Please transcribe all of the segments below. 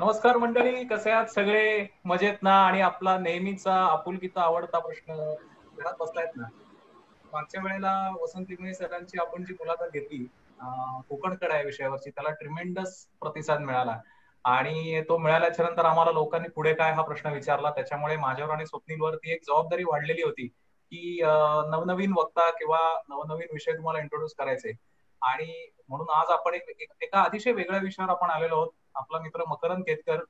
नमस्कार मंडळी, कसे आहात सगळे? मजेत ना? आणि आपला नेहमीचा आपुलकीचा आवडता प्रश्न, घरात बसलायत ना? मागच्या वेळेला वसंत लिमये सरांची आपण जी मुलाखत घेतली, कोकणकडा या विषयावरची, त्याला ट्रिमेंडस प्रतिसाद मिळाला. आणि तो मिळाल्याच्या नंतर आम्हाला लोकांनी पुढे काय हा प्रश्न विचारला. त्याच्यामुळे माझ्यावर आणि स्वप्नीलवरती एक जबाबदारी वाढलेली होती, की नवनवीन वक्ता किंवा नवनवीन विषय तुम्हाला इंट्रोड्यूस करायचे. आणि म्हणून आज आपण एका अतिशय वेगळ्या विषयावर आपण आलेलो आहोत. आपला मित्र मकरंद केतकर,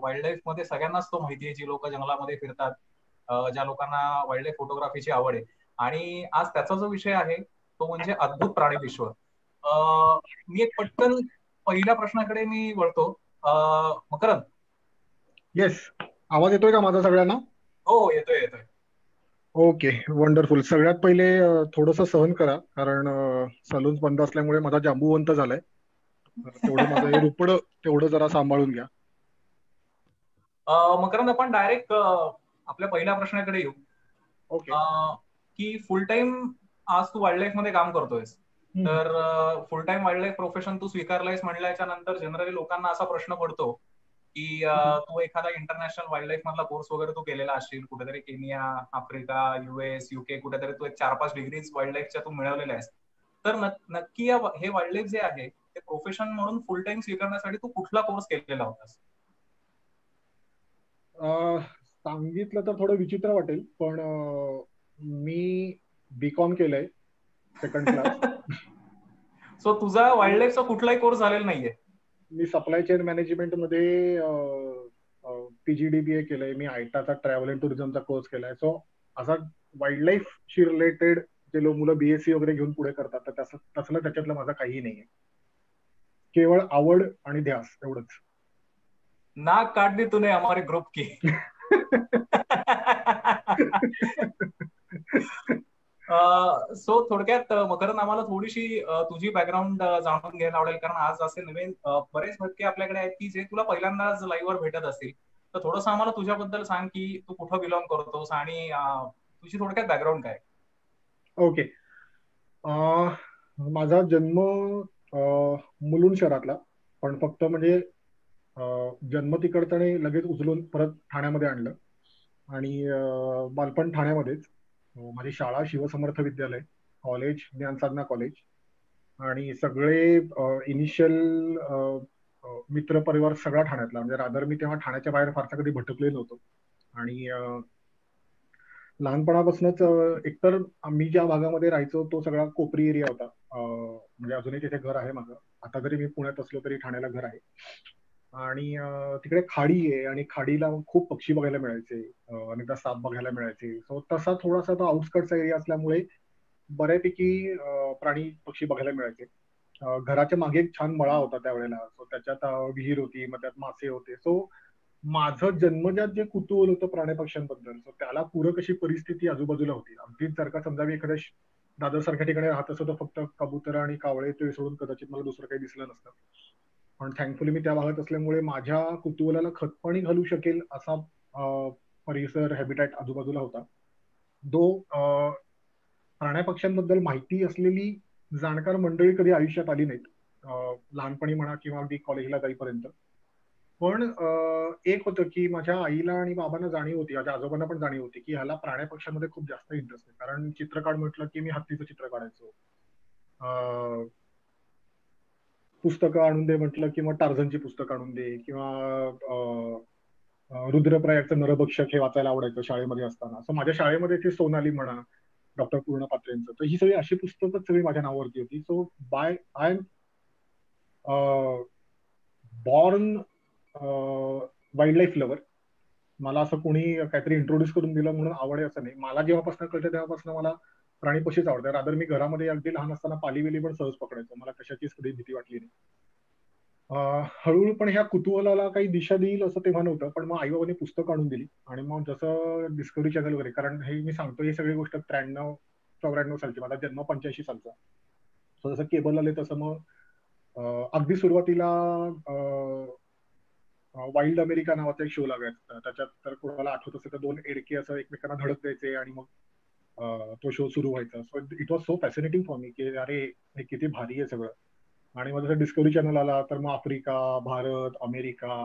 वाईल्ड लाईफ मध्ये सगळ्यांनाच तो माहिती आहे, जी लोक जंगलामध्ये फिरतात, ज्या लोकांना वाईल्ड लाईफ फोटोग्राफीची आवड आहे. आणि आज त्याचा जो विषय आहे तो म्हणजे अद्भुत प्राणी विश्व. मी एक पटकन पहिल्या प्रश्नाकडे मी वळतो. मकरंद. येस. आवाज येतोय का माझा सगळ्यांना? हो हो, येतोय येतोय. Okay, wonderful. सगळ्यात पहिले थोडस सहन करा, कारण सलून बंद असल्यामुळे माझा जांबूवंत झालाय. तर तेवढं माझं हे रुपड तेवढं जरा सांभाळून घ्या. मकरंद, आपण डायरेक्ट आपल्या पहिल्या प्रश्नाकडे येऊ. ओके. की फुल टाइम आज तू वाईल्ड लाईफ मध्ये काम करतोयस, तर full time wild life profession तू स्वीकारलंयस म्हणल्याच्या नंतर जनरली लोकांना असा प्रश्न पडतो की तू एखादा इंटरनॅशनल वाईल्ड लाईफ मधला कोर्स वगैरे तू केलेला असशील, कुठेतरी केनिया, आफ्रिका, US, UK, कुठेतरी तू एक 4-5 डिग्रीज वाईल्ड लाईफच्या तू मिळवलेल्या आहेस. तर नक्की हे वाईल्ड लाईफ जे आहे ते प्रोफेशन म्हणून फुल टाइम स्वीकारण्यासाठी तू कुठला कोर्स केलेला होतास? सांगितलं तर थोडं विचित्र वाटेल, पण मी बीकॉम केलंय, सेकंड क्लास. सो तुझा वाईल्ड लाईफचा कुठलाही कोर्स झालेला नाहीये? मी सप्लाय चेन मॅनेजमेंट मध्ये PGDBA केलंय. मी आयटाचा ट्रॅव्हल अँड टुरिझमचा कोर्स केलाय. सो असा वाईल्ड लाईफशी रिलेटेड जे मुलं BSc वगैरे घेऊन पुढे करतात, तर तसलं त्याच्यातलं माझं काही नाहीये. केवळ आवड आणि ध्यास एवढंच. नाक काट दी तूने हमारे ग्रुप की. सो थोडक्यात मकरंद, आम्हाला थोडीशी तुझी बॅकग्राऊंड जाणून घ्यायला आवडेल, कारण आज असे नवीन बरेच भटके आपल्याकडे आहेत की जे तुला पहिल्यांदाच लाईव्ह वर भेटत असतील. तर थोडंसं आम्हाला तुझ्याबद्दल सांग की तू कुठं बिलॉंग करतोस आणि तुझी थोडक्यात बॅकग्राऊंड काय? ओके. माझा जन्म मुलुंड शहरातला, पण फक्त म्हणजे जन्म तिकडचा आणि लगेच उचलून परत ठाण्यामध्ये आणलं. आणि बालपण ठाण्यामध्येच. माझी शाळा शिवसमर्थ विद्यालय, कॉलेज ज्ञानसाधना कॉलेज. आणि सगळे इनिशियल मित्र परिवार सगळा ठाण्यातला, म्हणजे रादर मी तेव्हा ठाण्याच्या बाहेर फारसा कधी भटकलेलो नव्हतो. आणि लहानपणापासूनच एकतर आम्ही ज्या भागामध्ये राहायचो तो सगळा कोपरी एरिया होता. म्हणजे अजूनही तिथे घर आहे माझं. आता जरी मी पुण्यात असलो तरी ठाण्याला घर आहे. आणि तिकडे खाडी आहे, आणि खाडीला खूप पक्षी बघायला मिळायचे, अनेकदा साप बघायला मिळायचे. सो तसा थोडासा तो आउटस्कट्स एरिया असल्यामुळे बऱ्यापैकी प्राणी पक्षी बघायला मिळायचे. घराच्या मागे एक छान मळा होता त्यावेळेला, सो त्याच्यात विहीर होती, मग त्यात मासे होते. सो माझं जन्मजात जे कुतूहल होतं प्राणी पक्ष्यांबद्दल, सो त्याला पूरक अशी परिस्थिती आजूबाजूला होती. अगदीच जर का समजा मी एखाद्या दादर सारख्या ठिकाणी राहत असतो तर फक्त कबुतर आणि कावळे ते सोडून कदाचित मला दुसरं काही दिसलं नसतं. पण थँकफुली मी त्या भागात असल्यामुळे माझ्या कुतूहलाला खतपाणी घालू शकेल असा परिसर, हॅबिटॅट आजूबाजूला होता. जो प्राण्या पक्ष्यांबद्दल माहिती असलेली जाणकार मंडळी कधी आयुष्यात आली नाहीत, लहानपणी म्हणा किंवा अगदी कॉलेजला जाईपर्यंत. पण एक होतं की माझ्या आईला आणि बाबांना जाणीव होती, माझ्या आजोबांना पण जाणीव होती की ह्याला प्राण्या पक्ष्यांमध्ये खूप जास्त इंटरेस्ट आहे. कारण चित्र काढ म्हटलं की मी हत्तीचं चित्र काढायचो, पुस्तकं आणून दे म्हटलं की मग टार्झनची पुस्तकं आणून दे, किंवा रुद्रप्रयागचं नरभक्षक हे वाचायला आवडायचं शाळेमध्ये असताना. सो माझ्या शाळेमध्ये ते सोनाली म्हणा, डॉक्टर पूर्ण पात्रेंचं, तर ही सगळी अशी पुस्तकच सगळी माझ्या नावावरती होती. So by I am born wild life lover. मला असं कोणी काहीतरी इंट्रोड्यूस करून दिलं म्हणून आवड आहे असं नाही. मला जेव्हापासून कळतं तेव्हापासून मला प्राणी पक्षीच आवडतात. रादर मी घरामध्ये अगदी लहान असताना पालीवेली पण सहज पकडायचो, मला कशाचीच कधी भीती वाटली नाही. हळूहळू पण ह्या कुतूहलाला काही दिशा देईल असं तेव्हा नव्हतं, पण मग आई बाबांनी पुस्तक आणून दिली. आणि मग जसं डिस्कवरी चॅनल वगैरे, कारण हे मी सांगतो ही सगळी गोष्ट 93-94 सालची, माझा जन्म 85 सालचा. सो जसं केबल आले तसं मग अगदी सुरुवातीला वाईल्ड अमेरिका नावाचा एक शो लागायचा. त्याच्यात तर कोणाला आठवत असेल तर दोन एडके असं एकमेकांना धडक द्यायचे आणि मग तो शो सुरू व्हायचा. So it was so fascinating for me की अरे हे किती भारी आहे सगळं. आणि मग जसं डिस्कवरी चॅनल आला तर मग Africa, Bharat, America,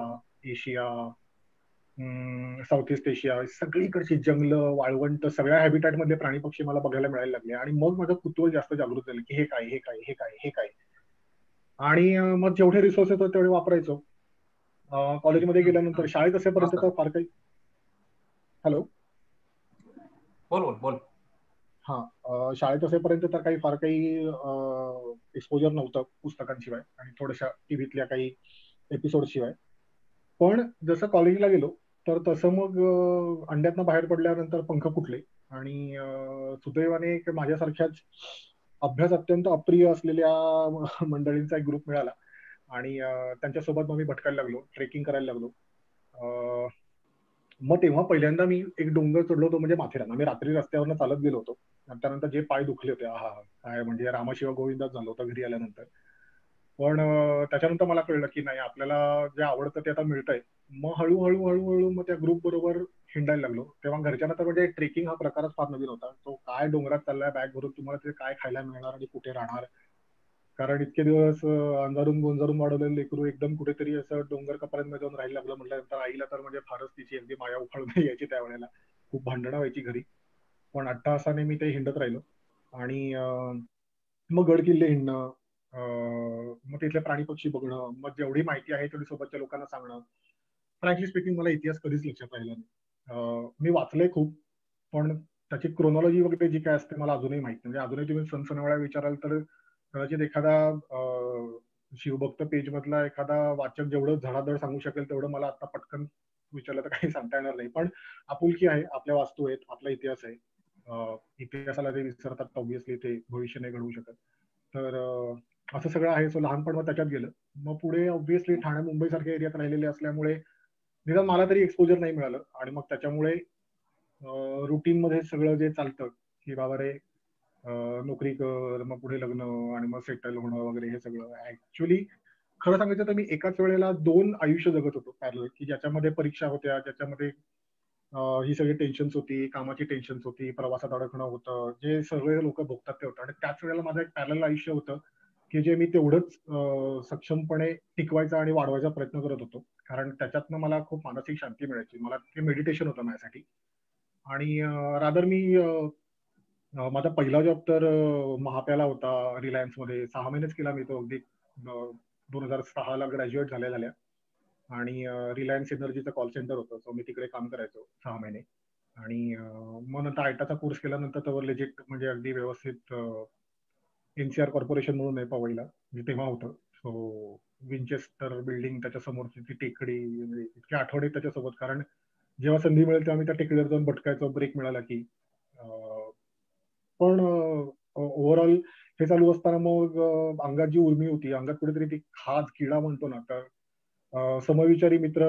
Asia, south east Asia, सगळीकडची जंगलं, वाळवंट, सगळ्या हॅबिटॅट मधले प्राणी पक्षी मला बघायला मिळायला लागले. आणि मग माझं कुतूहल जास्त जागृत झालं की हे काय, हे काय, हे काय, हे काय. आणि मग जेवढे रिसोर्सेस होते तेवढे वापरायचो. कॉलेजमध्ये गेल्यानंतर, शाळेत असेपर्यंत तर फार काही. हॅलो, बोल बोल बोल. हा, शाळेत असेपर्यंत तर काही फार काही एक्सपोजर नव्हतं पुस्तकांशिवाय आणि थोड्याशा टीव्हीतल्या काही एपिसोड शिवाय. पण जसं कॉलेजला गेलो तर तसं मग अंड्यातनं बाहेर पडल्यानंतर पंख फुटले. आणि सुदैवाने एक माझ्यासारख्याच अभ्यास अत्यंत अप्रिय असलेल्या मंडळींचा एक ग्रुप मिळाला. आणि त्यांच्यासोबत मग मी भटकायला लागलो, ट्रेकिंग करायला लागलो. मग तेव्हा पहिल्यांदा मी एक डोंगर चढलो होतो, म्हणजे माथेरान. आम्ही रात्री रस्त्यावरनं चालत गेलो होतो. त्यानंतर जे पाय दुखले होते, आहा, काय म्हणजे रामाशिवा गोविंदाच झालं होतं घरी आल्यानंतर. पण त्याच्यानंतर मला कळलं की नाही, आपल्याला जे आवडतं ते आता मिळतंय. मग हळूहळू हळूहळू मग त्या ग्रुप बरोबर हिंडायला लागलो. तेव्हा घरच्यांना तर म्हणजे ट्रेकिंग हा प्रकारच फार नवीन होता. तो काय डोंगरात चाललाय बॅग भरून, तुम्हाला ते काय खायला मिळणार आणि कुठे राहणार. कारण इतके दिवस अंधारून गोंजारून वाढवलेलं लेकरू एकदम कुठेतरी असं डोंगर कपाऱ्यांमध्ये जाऊन राहायला लागलं म्हटल्यानंतर आईला तर म्हणजे फारच तिची अगदी माया उफाळून यायची त्यावेळेला. खूप भांडणं व्हायची घरी. पण अट्टाहासाने मी ते हिंडत राहिलो. आणि मग गड किल्ले हिंडणं, मग तिथले प्राणी पक्षी बघणं, मग जेवढी माहिती आहे तेवढी सोबतच्या लोकांना सांगणं. फ्रँकली स्पीकिंग मला इतिहास कधीच लक्षात राहिला नाही. मी वाचलंय खूप, पण त्याची क्रोनॉलॉजी वगैरे जी काय असते मला अजूनही माहित नाही. म्हणजे अजूनही तुम्ही सणसणावळ्या विचाराल तर कदाचित एखादा शिवभक्त पेज मधला एखादा वाचक जेवढं धडाधड सांगू शकेल तेवढं मला आता पटकन विचारलं तर काही सांगता येणार नाही. पण आपुलकी आहे, आपल्या वास्तू आहेत, आपला इतिहास आहे. इतिहासाला जे विसरतात ऑब्व्हियसली ते भविष्य नाही घडवू शकत. तर असं सगळं आहे. सो लहानपण मग त्याच्यात गेलं. मग पुढे ऑब्व्हियसली ठाणे मुंबई सारख्या एरियात राहिलेले असल्यामुळे निदान मला तरी एक्सपोजर नाही मिळालं. आणि मग त्याच्यामुळे रुटीन मध्ये सगळं जे चालतं की बाबा रे, नोकरी कर, मग पुढे लग्न, आणि मग सेटल होणं वगैरे, हे सगळं ऍक्च्युली खरं सांगायचं तर मी एकाच वेळेला 2 आयुष्य जगत होतो पॅरलल, की ज्याच्यामध्ये परीक्षा होत्या, ज्याच्यामध्ये ही सगळी टेन्शन्स होती, कामाची टेन्शन्स होती, प्रवासात अडकणं होतं, जे सगळे लोक भोगतात ते होतं. आणि त्याच वेळेला माझं एक पॅरलल आयुष्य होतं की जे मी तेवढंच सक्षमपणे टिकवायचा आणि वाढवायचा प्रयत्न करत होतो. कारण त्याच्यातनं मला खूप मानसिक शांती मिळायची. मला ते मेडिटेशन होतं माझ्यासाठी. आणि रादर मी माझा पहिला जॉब तर महाप्याला होता, रिलायन्समध्ये. 6 महिनेच केला मी तो, अगदी 2006ला ग्रॅज्युएट झाल्या. आणि रिलायन्स एनर्जीचं कॉल सेंटर होतं, सो मी तिकडे काम करायचो 6 महिने. आणि मग नंतर आयटाचा कोर्स केल्यानंतर तर लेजिट म्हणजे अगदी व्यवस्थित एनसीआर कॉर्पोरेशन म्हणून आहे पवईला, जे तेव्हा होतं. सो विंचेस्टर बिल्डिंग, त्याच्या समोरची ती टेकडी, म्हणजे इतके आठवडे आहेत त्याच्यासोबत. कारण जेव्हा संधी मिळेल तेव्हा मी त्या टेकडीवर जाऊन भटकायचो, ब्रेक मिळाला की. पण ओव्हरऑल हे चालू असताना मग अंगात जी उर्मी होती, अंगात कुठेतरी ती खाज, किडा म्हणतो ना, तर समविचारी मित्र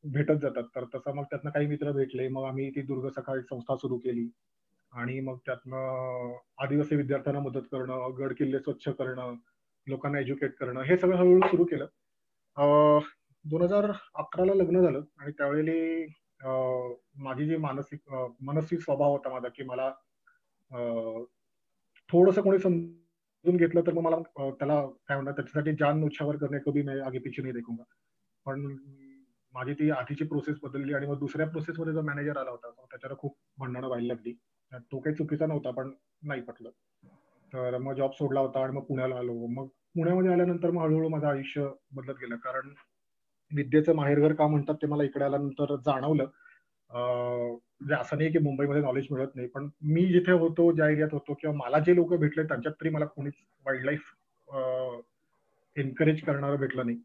भेटत जातात. तर तसं मग त्यातनं काही मित्र भेटले. मग आम्ही ती दुर्ग सखा एक संस्था सुरू केली. आणि मग त्यातनं आदिवासी विद्यार्थ्यांना मदत करणं, गड किल्ले स्वच्छ करणं, लोकांना एज्युकेट करणं, हे सगळं हळूहळू सुरू केलं. 2011ला लग्न झालं. आणि त्यावेळी माझी जी मनस्वी स्वभाव होता माझा, की मला थोडस कोणी समजून घेतलं तर मग मला त्याला काय म्हणतात, त्याच्यासाठी जान नौछावर करणे, कभी मैं आगे पीछे नहीं देखूंगा. पण माझी ती आधीची प्रोसेस बदलली. आणि मग दुसऱ्या प्रोसेसमध्ये जो मॅनेजर आला होता त्याच्यावर खूप भांडणं व्हायला लागली. तो काही चुकीचा नव्हता, पण नाही पटलं. तर मग जॉब सोडला होता आणि मग पुण्याला आलो. मग पुण्यामध्ये आल्यानंतर मग हळूहळू माझं आयुष्य बदलत गेलं. कारण विद्येचं माहेरघर का म्हणतात ते मला इकडे आल्यानंतर जाणवलं. म्हणजे असं नाही की मुंबईमध्ये नॉलेज मिळत नाही, पण मी जिथे होतो, ज्या एरियात होतो, किंवा मला जे लोक भेटले त्यांच्यात तरी मला कोणीच वाईल्ड लाईफ एनकरेज करणारं भेटलं नाही.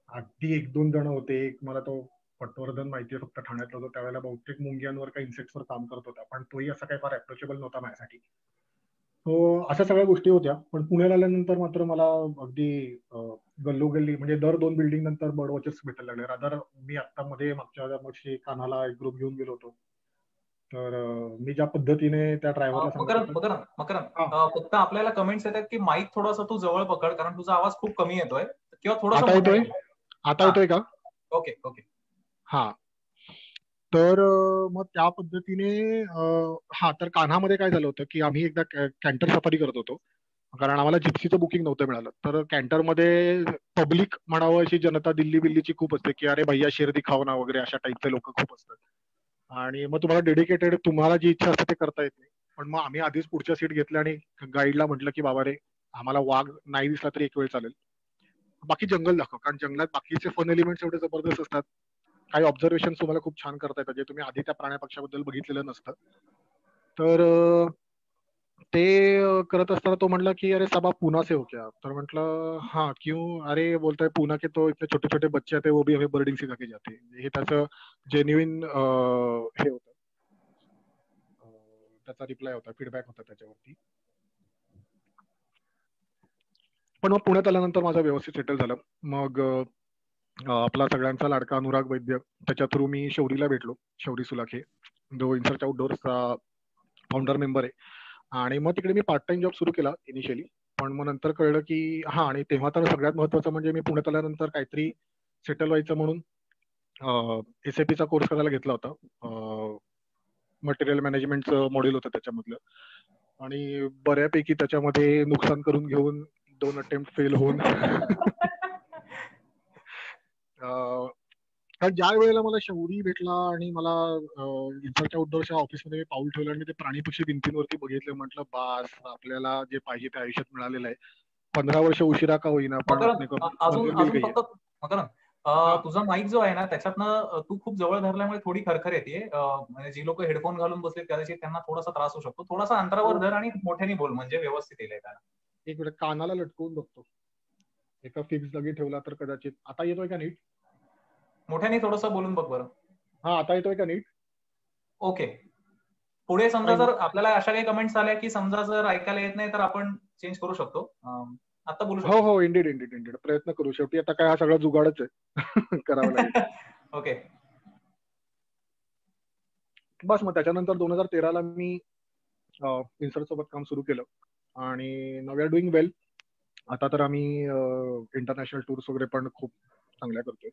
अगदी 1-2 जण होते. एक मला तो पटवर्धन माहितीये, फक्त ठाण्यातला होतो त्यावेळेला, बहुतेक मुंग्यांवर काही इन्सेक्ट्सवर काम करत होता, पण तोही असा काही फार अप्रोचेबल नव्हता माझ्यासाठी. तो अशा सगळ्या गोष्टी होत्या. पण पुण्याला आल्यानंतर मात्र मला अगदी गल्लोगल्ली, म्हणजे दर 2 बिल्डिंग नंतर बर्ड वॉचर्स भेटायला लागले. रादर मी आता मध्ये मागच्या वर्षी कानाला एक ग्रुप घेऊन गेलो होतो. तर मी ज्या पद्धतीने त्या ड्रायव्हरला सांगत मकरंद होतो. मकरंद मकरंद हा, फक्त आपल्याला कमेंट्स येतात की माईक थोडासा तू जवळ पकड, कारण तुझा आवाज खूप कमी येतोय, किंवा थोडासा आता मोठा येतोय? येतोय. आता हा, येतोय का? Okay okay. हा. तर मग त्या पद्धतीने हा, तर कान्हामध्ये काय झालं होतं की आम्ही एकदा कॅन्टर सफारी करत होतो. कारण आम्हाला जिप्सीचं बुकिंग नव्हतं मिळालं. तर कॅन्टरमध्ये पब्लिक म्हणावं अशी जनता दिल्लीची खूप असते की अरे भैया शेर दिखाओ ना वगैरे अशा टाईपचे लोक खूप असतात. आणि मग तुम्हाला डेडिकेटेड तुम्हाला जी इच्छा असते ते करता येत नाही. पण मग आम्ही आधीच पुढच्या सीट घेतल्या आणि गाईडला म्हटलं की बाबा रे आम्हाला वाघ नाही दिसला तरी एक वेळ चालेल, बाकी जंगल दाखव. कारण जंगलात बाकीचे फन एलिमेंट्स एवढे जबरदस्त असतात, काही ऑब्झर्वेशन तुम्हाला खूप छान करता येतात जे तुम्ही आधी त्या प्राण्या पक्षाबद्दल बघितलेलं नसतं. तर ते करत असताना तो म्हणला की अरे साबा पुना से हो क्या. तर म्हटलं हाँ क्यों. अरे बोलता है पुना के तो इतने छोटे छोटे बच्चे आते हैं वो भी हमें बर्डिंग सिखा के जाते हैं. हे त्याचं जेन्युइन हे होतं, त्याचा रिप्लाय होता, फीडबॅक होता त्याच्यावरती. पण मग पुण्यात आल्यानंतर माझं व्यवस्थित सेटल झालं. मग आपला सगळ्यांचा लाडका अनुराग वैद्य, त्याच्या थ्रू मी शौरीला भेटलो. शौरी सुलाखे जो इन्सर्च आउटडोअर्सचा फाउंडर मेंबर आहे. आणि मग तिकडे मी पार्ट टाइम जॉब सुरू केला इनिशियली. पण मग नंतर कळलं की हा, आणि तेव्हा तर सगळ्यात महत्वाचं म्हणजे मी पुण्यात आल्यानंतर काहीतरी सेटल व्हायचं म्हणून SAPचा कोर्स करायला घेतला होता. मटेरियल मॅनेजमेंटचं मॉड्यूल होतं त्याच्यामधलं. आणि बऱ्यापैकी त्याच्यामध्ये नुकसान करून घेऊन 2 अटेम्प्ट फेल होऊन कारण ज्या वेळेला मला शौरी भेटला आणि मला इन्सर्च आउटडोअरच्या ऑफिसमध्ये मी पाऊल ठेवलं आणि मी ते प्राणी पक्षी भिंतींवरती बघितले, म्हटलं बास आपल्याला जे पाहिजे ते आयुष्यात मिळालेलं आहे. 15 वर्ष उशिरा का होईना पण मकरंद, अपने को अजून मंजिल मिल अजून गई है. फक्त मकरंद, हा तुझा माईक जो आहे ना त्याच्यातनं तू खूप जवळ धरल्यामुळे थोडी खरखर येते. म्हणजे जी लोक हेडफोन घालून बसले कदाचित त्यांना थोडासा त्रास होऊ शकतो. थोडासा अंतरावर धर आणि मोठ्याने बोल म्हणजे व्यवस्थित येईल ऐकायला. एक मिनिट कानाला लटकवून बघतो, एका फिक्स जागी ठेवला तर कदाचित. आता येतोय का नीट? मोठ्याने थोडंसं बोलून बघ बरं. हा आता येतोय का नीट? ओके. पुढे समजा नाही. जर आपल्याला अशा काही कमेंट्स आल्या की समजा जर ऐकायला येत नाही तर आपण चेंज करू शकतो. आता बोलू हो शकतो. हो, इंडिड इंडिड इंडिड प्रयत्न करू. शेवटी आता काय हा सगळा जुगाडच आहे. करावं लागेल. ओके. बस मग त्याच्यानंतर 2013ला मी इन्सर्च सोबत काम सुरू केलं आणि नाव आर डुईंग वेल. आता तर आम्ही इंटरनॅशनल टूर्स वगैरे पण खूप चांगल्या करतोय.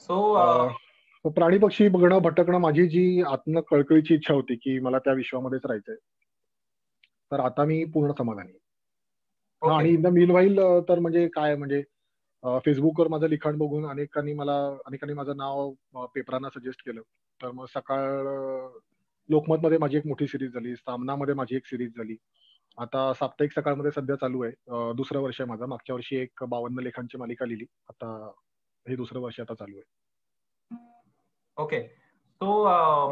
सो प्राणी पक्षी बघणं, भटकणं माझी जी आत्म कळकळीची इच्छा होती की मला त्या विश्वामध्येच राहायचंय, तर आता मी पूर्ण समाधानी आहे. हा, ओके. आणि इन द मीन व्हाईल तर म्हणजे काय म्हणजे फेसबुकवर माझं लिखाण बघून अनेकांनी माझं नाव पेपरांना सजेस्ट केलं. तर मग सकाळ लोकमतमध्ये माझी एक मोठी सिरीज झाली, सामनामध्ये माझी एक सिरीज झाली. आता साप्ताहिक सकाळमध्ये सध्या चालू आहे. दुसरं वर्ष आहे माझं. मागच्या वर्षी एक 52 लेखांची मालिका लिहिली. आता हे दुसरं वर्ष आता चालू आहे. ओके. तो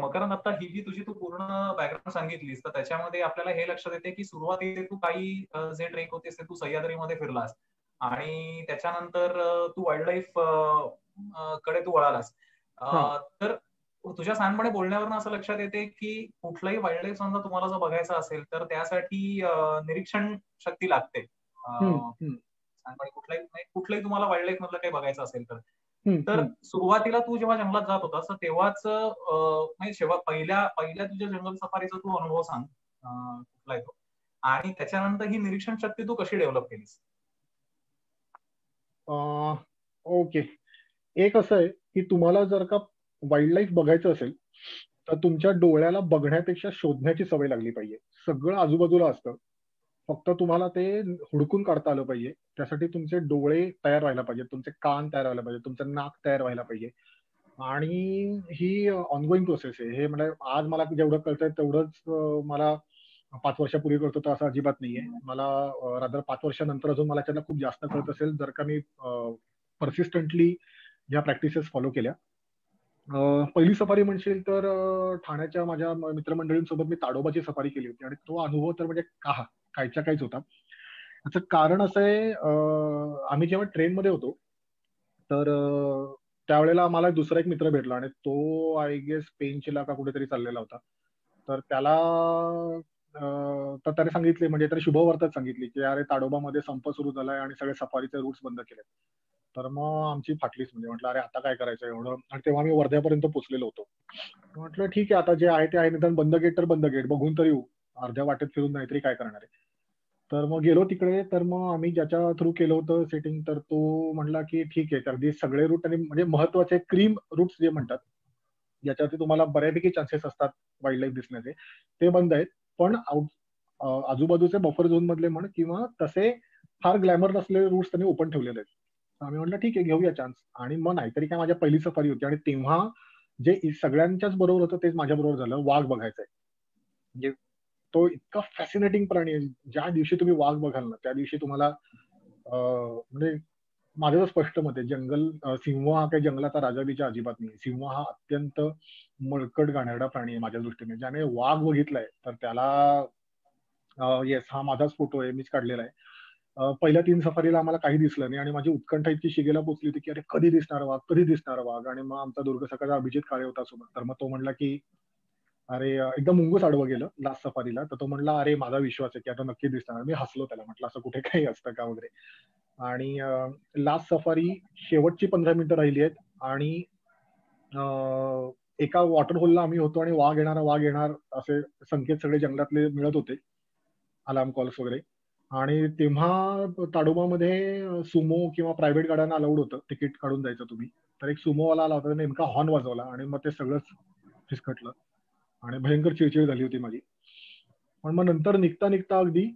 मकरंद, आता ही जी तुझी तू पूर्ण बॅकग्राऊंड सांगितलीस तर त्याच्यामध्ये आपल्याला हे लक्षात येते की सुरुवातीला तू काही जे ट्रेक होतेस ते तू सह्याद्रीमध्ये फिरलास आणि त्याच्यानंतर तू वाईल्ड लाईफ कडे तू वळालास. हा. तर तुझ्या सांगपणे बोलण्यावरून असं लक्षात येते की कुठलाही वाईल्ड लाईफ समजा तुम्हाला जर बघायचा असेल तर त्यासाठी निरीक्षण शक्ती लागते. हम्म, हम्म, सांगपणे कुठलाही तुम्हाला वाईल्ड लाईफ मधलं काही बघायचं असेल तर हम्म, तर हम्म. सुरुवातीला तू जेव्हा जंगलात जात होतास तर तेव्हाच म्हणजे पहिल्या तुझ्या जंगल सफारीचा तू अनुभव सांग. कुठला आहे तो आणि त्याच्यानंतर ही निरीक्षण शक्ती तू कशी डेव्हलप केलीस? ओके. एक असं आहे की तुम्हाला जर का वाईल्ड लाईफ बघायचं असेल तर तुमच्या डोळ्याला बघण्यापेक्षा शोधण्याची सवय लागली पाहिजे. सगळं आजूबाजूला असतं, फक्त तुम्हाला ते हुडकून काढता आलं पाहिजे. त्यासाठी तुमचे डोळे तयार व्हायला पाहिजे, तुमचे कान तयार व्हायला पाहिजे, तुमचं नाक तयार व्हायला पाहिजे. आणि ही ऑनगोईंग प्रोसेस आहे. हे म्हणजे आज मला जेवढं कळतंय तेवढंच मला 5 वर्षापूर्वी कळत होतं असं अजिबात नाहीये. मला रादर 5 वर्षानंतर अजून मला त्याला खूप जास्त कळत असेल जर का मी परसिस्टंटली ह्या प्रॅक्टिसेस फॉलो केल्या. पहिली सफारी म्हणशील तर ठाण्याच्या माझ्या मित्रमंडळींसोबत मी ताडोबाची सफारी केली होती आणि तो अनुभव तर म्हणजे कायच्या काहीच होता. याचं कारण असं आहे, आम्ही जेव्हा ट्रेनमध्ये होतो तर त्यावेळेला आम्हाला दुसरा एक मित्र भेटला आणि तो आय गेस पेनचिला का कुठेतरी चाललेला होता. तर त्याला तर त्याने सांगितले, म्हणजे त्याने शुभवार्ताच सांगितली की अरे ताडोबामध्ये संप सुरू झालाय आणि सगळे सफारीचे रूट्स बंद केले. तर मग आमची फाटलीच. म्हणजे म्हटलं अरे आता काय करायचं एवढं. आणि तेव्हा मी वर्ध्यापर्यंत पोहोचलेलो होतो. म्हटलं ठीक आहे, आता जे आहे ते आहे, निदान बंद गेट तर बंद गेट बघून तरी येऊ. अर्ध्या वाटेत फिरून नाहीतरी काय करणार आहे. तर मग गेलो तिकडे. तर मग आम्ही ज्याच्या थ्रू केलं होतं सेटिंग, तर तो म्हणला की ठीक आहे, तर अगदी सगळे रूट आणि म्हणजे महत्वाचे क्रीम रूट्स जे म्हणतात ज्याच्यावरती तुम्हाला बऱ्यापैकी चान्सेस असतात वाईल्ड लाईफ दिसण्याचे, ते बंद आहेत. पण आजूबाजूचे बफर झोन मधले म्हण किंवा तसे फार ग्लॅमर नसलेले रूट्स त्यांनी ओपन ठेवलेले आहेत. आम्ही म्हटलं ठीक आहे, घेऊया चान्स. आणि मग नाहीतरी काय, माझ्या पहिली सफारी होती आणि तेव्हा जे सगळ्यांच्याच बरोबर होतं तेच माझ्या बरोबर झालं, वाघ बघायचंय. म्हणजे तो इतका फॅसिनेटिंग प्राणी आहे. ज्या दिवशी तुम्ही वाघ बघाल ना त्या दिवशी तुम्हाला म्हणजे माझं तर स्पष्ट मत आहे, सिंह हा काही जंगलाचा राजा बिजा अजिबात नाही. सिंह हा अत्यंत मळकट गाणारडा प्राणी आहे माझ्या दृष्टीने. ज्याने वाघ बघितलाय तर त्याला येस, हा माझाच फोटो आहे, मीच काढलेला आहे. पहिल्या 3 सफारीला आम्हाला काही दिसलं नाही आणि माझी उत्कंठा इतकी शिगेला पोचली होती की अरे कधी दिसणार वाघ, कधी दिसणार वाघ. आणि मग आमचा दुर्ग सकाळचा अभिजित काळे होता सोबत, तर मग तो म्हणला की अरे एकदम मुंगूस आडवं गेलं लास्ट सफारीला, तर तो म्हणला अरे माझा विश्वास आहे की आता नक्की दिसणार. मी हसलो त्याला, म्हटलं असं कुठे काही असतं का वगैरे. आणि लास्ट सफारी शेवटची 15 मिनिटं राहिली आहेत आणि एका वॉटर होलला आम्ही होतो आणि वाघ येणार असे संकेत सगळे जंगलातले मिळत होते, अलार्म कॉल्स वगैरे. आणि तेव्हा ताडोबामध्ये सुमो किंवा प्रायव्हेट गाड्यांना अलाउड होतं, तिकीट काढून जायचं तुम्ही. तर एक सुमोवाला आला होता, नेमका हॉर्न वाजवला आणि मग ते सगळंच फिसकटलं आणि भयंकर चिडचिड झाली होती माझी. पण मग नंतर निघता निघता अगदी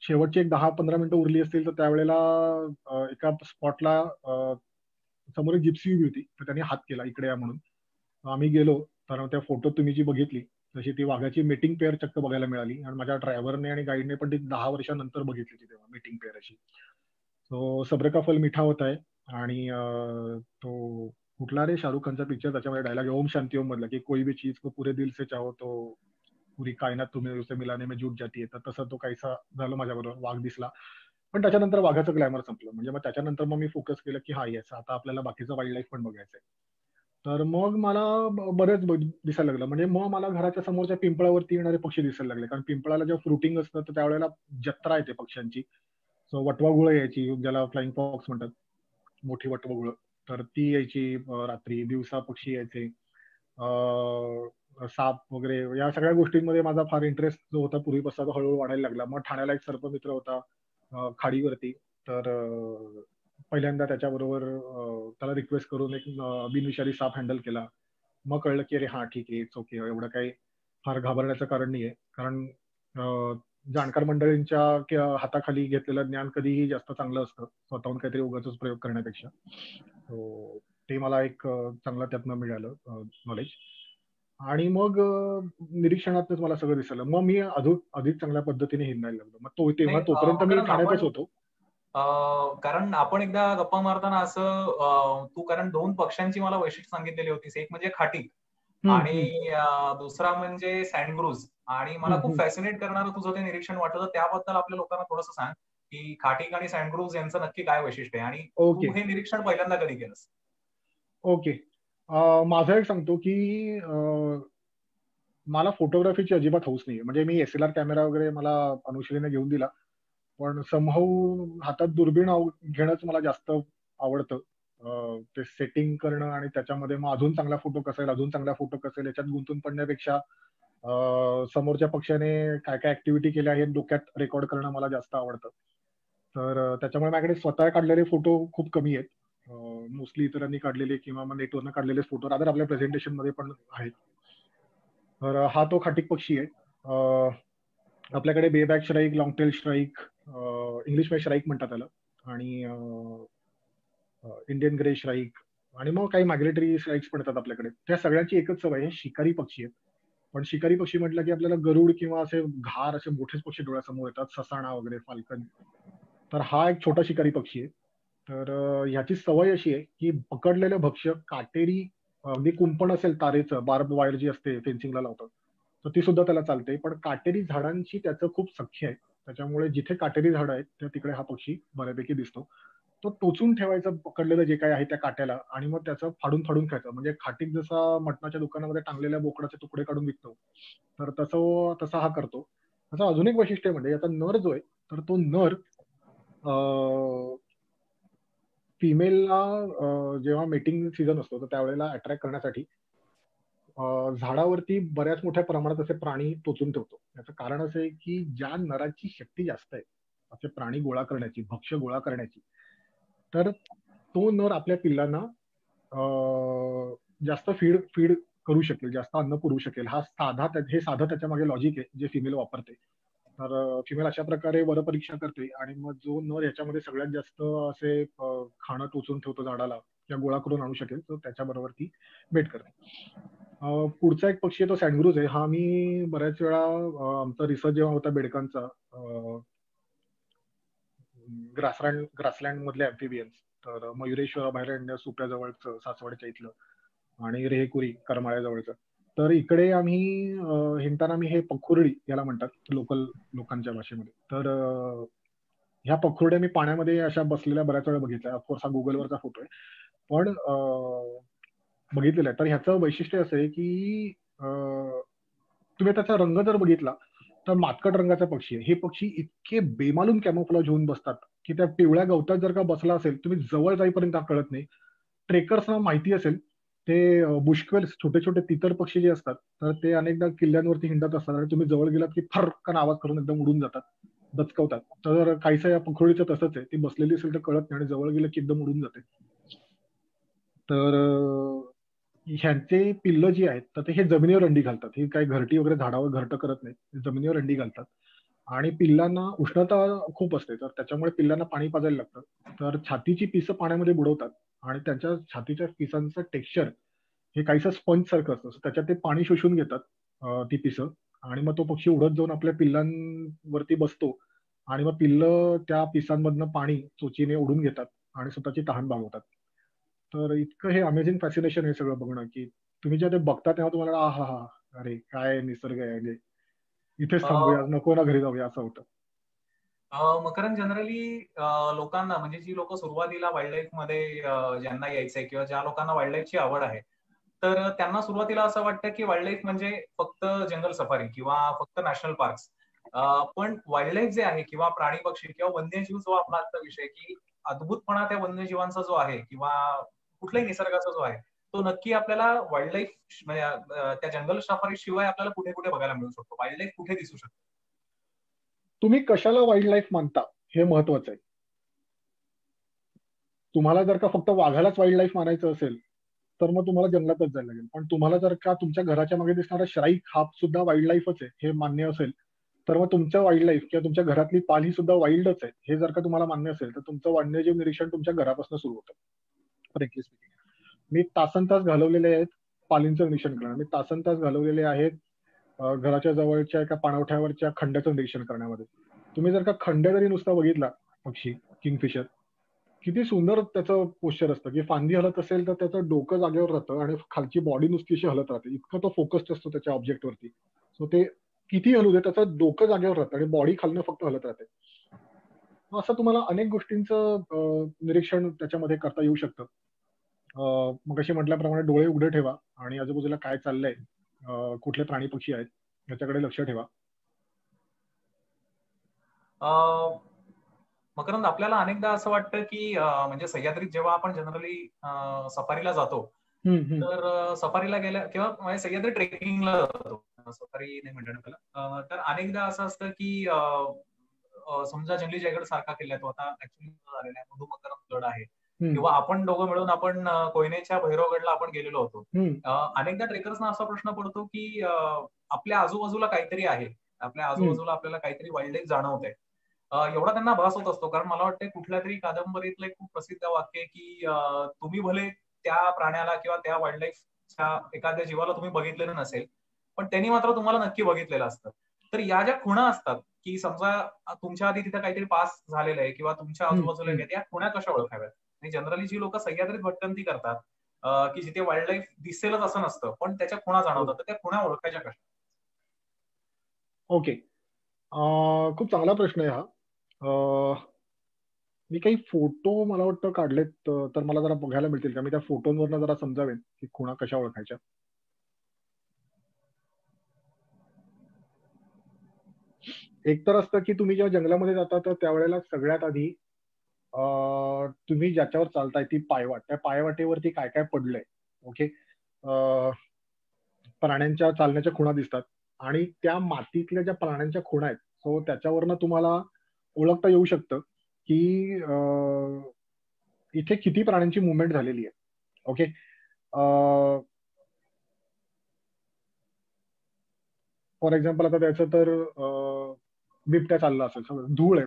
शेवटची एक 10-15 मिनिटं उरली असतील तर त्यावेळेला एका स्पॉटला समोर एक जिप्सी उभी होती, तर त्यांनी हात केला इकडे या म्हणून. आम्ही गेलो, तर त्या फोटोत तुम्ही जी बघितली तशी ती वाघाची मीटिंग पेअर चक्क बघायला मिळाली. आणि माझ्या ड्रायव्हरने आणि गाईडने पण ती 10 वर्षानंतर बघितली होती तेव्हा मीटिंग पेअर अशी. तो सब्र का फल मिठा होता है. आणि तो कुठला रे शाहरुख खानचा पिक्चर, त्याच्यामध्ये डायलॉग ओम शांती ओम मधला की कोई भी चीज को पूरे दिल से चाहो तो पुरी कायनात तुम्ही उसे मिलाने में जुट जाती है. तर तसं तो काहीसा झालं माझ्याबरोबर, वाघ दिसला. पण त्याच्यानंतर वाघाचं ग्लॅमर संपलं. म्हणजे मग त्याच्यानंतर मग मी फोकस केलं की हा येस, आता आपल्याला बाकीचं वाईल्ड लाईफ पण बघायचंय. तर मग मला बरेच दिसायला लागलं. म्हणजे मग मला घराच्या समोरच्या पिंपळावरती येणारे पक्षी दिसायला लागले, कारण पिंपळाला जेव्हा फ्रुटिंग असतं तर त्यावेळेला जत्रा येते पक्ष्यांची. सो वटवाघुळं यायची, ज्याला फ्लाइंग फॉक्स म्हणतात, मोठी वटवाघुळं. तर ती यायची रात्री, दिवसा पक्षी यायचे, साप वगैरे. या सगळ्या गोष्टींमध्ये माझा फार इंटरेस्ट जो होता पूर्वीपासून हळूहळू वाढायला लागला. मग ठाण्याला एक सर्पमित्र होता खाडीवरती, तर पहिल्यांदा त्याच्याबरोबर त्याला रिक्वेस्ट करून एक बिनविषारी साप हँडल केला. मग कळलं की अरे हा ठीक आहे, इट्स ओके, एवढं काही फार घाबरण्याचं कारण नाहीये. कारण जाणकार मंडळींच्या हाताखाली घेतलेलं ज्ञान कधीही जास्त चांगलं असतं, स्वतःहून काहीतरी उगाचच प्रयोग करण्यापेक्षा. ते मला एक चांगलं त्यातनं मिळालं नॉलेज. आणि मग निरीक्षणातच मला सगळं दिसलं. मग मी अधिक चांगल्या पद्धतीने हिंडायला लागलो. मग तेव्हा नाही तोपर्यंत मी मकरंद, ठाण्यातच आपण होतो. कारण आपण एकदा गप्पा मारताना असं तू कारण 2 पक्ष्यांची मला वैशिष्ट्य सांगितलेली होतीस, एक म्हणजे खाटी हम्म, हम्म, आणि दुसरा म्हणजे सँडग्रुज. आणि मला हम्म, खूप फॅसिनेट करणारं तुझं ते निरीक्षण वाटलं, तर त्याबद्दल आपल्या लोकांना थोडंसं सांग की खाटीक आणि सँडग्रुज यांचं नक्की काय वैशिष्ट्य आहे आणि ओके, तू हे निरीक्षण पहिल्यांदा कधी केलंस? ओके. माझं एक सांगतो की मला फोटोग्राफीची अजिबात हौस नाही. म्हणजे मी एसएलआर कॅमेरा वगैरे मला अनुश्रीने घेऊन दिला, पण समहाऊ हातात दुर्बीण घेणंच मला जास्त आवडतं. ते सेटिंग करणं आणि त्याच्यामध्ये मग अजून चांगला फोटो कसा येईल, अजून चांगला फोटो कसा येईल याच्यात गुंतून पडण्यापेक्षा समोरच्या पक्षाने काय काय ऍक्टिव्हिटी केल्या हे डोक्यात रेकॉर्ड करणं मला जास्त आवडतं. तर त्याच्यामुळे माझ्याकडे स्वतः काढलेले फोटो खूप कमी आहेत. मोस्टली इतरांनी काढलेले किंवा मग नेटवरनं काढलेले फोटो रादर आपल्या प्रेझेंटेशन मध्ये पण आहेत. तर हा तो खाटीक पक्षी आहे. आपल्याकडे बेबॅक श्राईक, लॉंगटेल श्राईक, इंग्लिश मध्ये श्राईक म्हणतात त्याला, आणि इंडियन ग्रे श्राईक, आणि मग काही मायग्रेटरी श्राईक्स पण येतात आपल्याकडे. त्या सगळ्यांची एकच सवय आहे, शिकारी पक्षी आहेत. पण शिकारी पक्षी म्हटलं की आपल्याला गरुड किंवा असे घार असे मोठेच पक्षी डोळ्यासमोर येतात, ससाणा वगैरे, फाल्कन. तर हा एक छोटा शिकारी पक्षी आहे. तर ह्याची सवय अशी आहे की पकडलेलं भक्ष्य काटेरी, अगदी कुंपण असेल तारेचं, बार्ब वायर जी असते फेन्सिंगला लावतात, तर ती सुद्धा त्याला चालते. पण काटेरी झाडांची त्याचं खूप सख्य आहे. त्याच्यामुळे जिथे काटेरी झाडं आहेत त्या तिकडे हा पक्षी बऱ्यापैकी दिसतो. तो टोचून ठेवायचं पकडलेलं जे काही आहे त्या काट्याला, आणि मग त्याचं फाडून फाडून खायचं. म्हणजे खाटीक जसा मटणाच्या दुकानामध्ये टांगलेल्या बोकडाचे तुकडे काढून विकतो, तर तसा हा करतो. त्याचं अजून एक वैशिष्ट्य म्हणजे याचा नर जो आहे, तर तो नर फिमेलला जेव्हा मेटिंग सीझन असतो तर त्यावेळेला अट्रॅक्ट करण्यासाठी झाडावरती बऱ्याच मोठ्या प्रमाणात असे प्राणी टोचून ठेवतो. याचं कारण असं आहे की ज्या नराची शक्ती जास्त आहे असे प्राणी गोळा करण्याची, भक्ष्य गोळा करण्याची, तर तो नर आपल्या पिल्लांना जास्त फीड फीड करू शकेल, जास्त अन्न पुरवू शकेल. हे साधं त्याच्या मागे लॉजिक आहे जे फिमेल वापरते. तर फिमेल अशा प्रकारे वरपरीक्षा करते आणि मग जो नर याच्यामध्ये सगळ्यात जास्त असे खाणं टोचून ठेवतो झाडाला किंवा गोळा करून आणू शकेल, तर त्याच्याबरोबर ती मेट करते. पुढचा एक पक्षी आहे तो सँडग्रुज आहे. हा मी बऱ्याच वेळा आमचा रिसर्च जेव्हा होता बेडकांचा, ग्रासलँड मधले अॅम्फिबियन्स, तर मयुरेश्वर अभयारण्य सुप्याजवळचं, सासवडच्या इथलं, आणि रेहकुरी करमाळ्याजवळचं. तर इकडे आम्ही हिंडताना मी हे पखुर्डी याला म्हणतात लोकल लोकांच्या भाषेमध्ये. तर ह्या पखुर्ड्या मी पाण्यामध्ये अशा बसलेल्या बऱ्याच वेळा बघितल्या. ऑफकोर्स हा गुगलवरचा फोटो आहे, पण बघितलेला आहे. तर ह्याचं वैशिष्ट्य असं आहे की तुम्ही त्याचा रंग जर बघितला तर मातकट रंगाचा पक्षी आहे. हे पक्षी इतके बेमालूम कॅमोफ्लॉज होऊन बसतात की त्या पिवळ्या गवतात जर का बसला असेल, तुम्ही जवळ जाईपर्यंत हा कळत नाही. ट्रेकर्सना माहिती असेल, ते बुशक्वेल्स, छोटे छोटे तितर पक्षी जे असतात, तर ते अनेकदा किल्ल्यांवरती हिंडत असतात आणि तुम्ही जवळ गेलात की फरकन आवाज करून एकदम उडून जातात, दचकवतात. तर काहीसं या पखोडीचं तसंच आहे. ती बसलेली असेल तर कळत नाही आणि जवळ गेलं की एकदम उडून जाते. तर ह्यांचे पिल्लं जी आहेत तर ते हे जमिनीवर अंडी घालतात. ही काही घरटी वगैरे झाडावर घरटं करत नाही, जमिनीवर अंडी घालतात. आणि पिल्लांना उष्णता खूप असते, तर त्याच्यामुळे पिल्लांना पाणी पाजायला लागतं. तर छातीची पिसं पाण्यामध्ये बुडवतात आणि त्यांच्या छातीच्या पिसांचं टेक्स्चर हे काहीसं स्पंज सारखं असतं. त्याच्यात ते पाणी शोषून घेतात ती पिसं, आणि मग तो पक्षी उडत जाऊन आपल्या पिल्लांवरती बसतो आणि मग पिल्लं त्या पिसांमधनं पाणी चोचीने ओढून घेतात आणि स्वतःची तहान भागवतात. तर इतकं हे अमेझिंग फॅसिनेशन आहे सगळं बघणं, की तुम्ही जेव्हा ते बघता तेव्हा तुम्हाला हा हा, अरे काय निसर्ग आहे, म्हणजे इथेच थांबूया, नको ना घरी जाऊया असं होतं. मकरंद, जनरली लोकांना, म्हणजे जी लोक सुरुवातीला वाईल्ड लाईफ मध्ये ज्यांना यायचंय किंवा ज्या लोकांना वाईल्ड लाईफची आवड आहे, तर त्यांना सुरुवातीला असं वाटतं की वाईल्ड लाईफ म्हणजे फक्त जंगल सफारी किंवा फक्त नॅशनल पार्क्स. पण वाईल्ड लाईफ जे आहे किंवा प्राणी पक्षी किंवा वन्यजीव, जो आपला आजचा विषय, की अद्भुतपणा त्या वन्यजीवांचा जो आहे किंवा कुठल्याही निसर्गाचा जो आहे, तो नक्की आपल्याला वाईल्ड लाईफ म्हणजे त्या जंगल सफारी शिवाय आपल्याला कुठे कुठे बघायला मिळू शकतो. वाईल्ड लाईफ कुठे दिसू शकतो? तुम्ही कशाला वाईल्ड लाईफ मानता हे महत्वाचं आहे. तुम्हाला जर का फक्त वाघालाच वाईल्ड लाईफ मानायचं असेल तर मग तुम्हाला जंगलातच जायला लागेल. पण तुम्हाला जर का तुमच्या घराच्या मागे दिसणारा श्राईक हा सुद्धा वाईल्ड लाईफच आहे हे मान्य असेल, तर मग तुमचं वाईल्ड लाईफ किंवा तुमच्या घरातली पाल ही सुद्धा वाईल्डच आहे हे जर का तुम्हाला मान्य असेल, तर तुमचं वन्यजीव निरीक्षण तुमच्या घरापासून सुरू होतं. फ्रँकली स्पीकिंग, मी तासन तास घालवलेले आहेत पालींचं निरीक्षण करण्यात. मी तासन तास घालवलेले आहेत घराच्या जवळच्या एका पाणवठ्यावरच्या खंड्याचं निरीक्षण करण्यामध्ये. तुम्ही जर का खंड्या जरी नुसता बघितला पक्षी, किंगफिशर, किती सुंदर त्याचं पोश्चर असतं, की फांदी हलत असेल तर त्याचं डोकं जागेवर राहतं आणि खालची बॉडी नुसती अशी हलत राहते. इतकं तो फोकस्ड असतो त्याच्या ऑब्जेक्टवरती. सो ते किती हलू दे, त्याचं डोकं जागेवर राहतं आणि बॉडी खालनं फक्त हलत राहते. असं तुम्हाला अनेक गोष्टींचं निरीक्षण त्याच्यामध्ये करता येऊ शकतं. मग अशी म्हटल्याप्रमाणे डोळे उघडे ठेवा आणि आजूबाजूला काय चाललंय, कुठले प्राणी पक्षी आहेत याच्याकडे लक्ष ठेवा. मकरंद, आपल्याला अनेकदा असं वाटतं की म्हणजे सह्याद्रीत जेव्हा आपण जनरली सफारीला जातो, तर सफारीला गेल्या किंवा म्हणजे सह्याद्री ट्रेकिंगला जातो, सफारी नाही म्हणणार त्याला, तर अनेकदा असं असतं की समजा जंगली जयगड सारखा किल्ला, तो आता ऍक्च्युली झालेला आहे, मधुमकरंद गड आहे, किंवा आपण दोघं मिळून आपण कोयनेच्या भैरवगडला आपण गेलेलो होतो. अनेकदा ट्रेकर्सना असा प्रश्न पडतो की आपल्या आजूबाजूला काहीतरी आहे, आपल्या आजूबाजूला आपल्याला काहीतरी वाईल्ड लाईफ जाणवत आहे. एवढा त्यांना भास होत असतो, कारण मला वाटतं कुठल्या तरी कादंबरीतलं एक खूप प्रसिद्ध वाक्य आहे की तुम्ही भले त्या प्राण्याला किंवा त्या वाईल्ड लाईफच्या एखाद्या जीवाला तुम्ही बघितलेलं नसेल, पण त्यांनी मात्र तुम्हाला नक्की बघितलेलं असतं. तर या ज्या खुणा असतात, की समजा तुमच्या आधी तिथे काहीतरी पास झालेलं आहे किंवा तुमच्या आजूबाजूला आहे, त्या खुणा कशा ओळखाव्यात? आणि जनरली जी लोक सह्याद्रीत भटकंती करतात, की जिथे वाईल्ड लाईफ दिसेलच असं नसतं, पण त्याच्या खुणा जाणवतात, तर त्या खुणा ओळखायच्या कशा? ओके, खूप चांगला प्रश्न आहे हा. मी काही फोटो मला वाटतं काढलेत, तर मला जरा बघायला मिळतील का? मी त्या फोटोंवरनं जरा समजावेन की खुणा कशा ओळखायच्या. एक तर असतं की तुम्ही जेव्हा जंगलामध्ये जाता तर त्यावेळेला सगळ्यात आधी तुम्ही ज्याच्यावर चालताय ती पायवाट, त्या पायवाटेवरती काय काय पडलंय, ओके, प्राण्यांच्या चालण्याच्या खुणा दिसतात आणि त्या मातीतल्या ज्या प्राण्यांच्या खुणा आहेत, सो त्याच्यावरनं तुम्हाला ओळखता येऊ शकतं की इथे किती प्राण्यांची मुवमेंट झालेली आहे. ओके, फॉर एक्झाम्पल आता त्याचं तर बिबट्या चालला असेल, समजा धूळ आहे,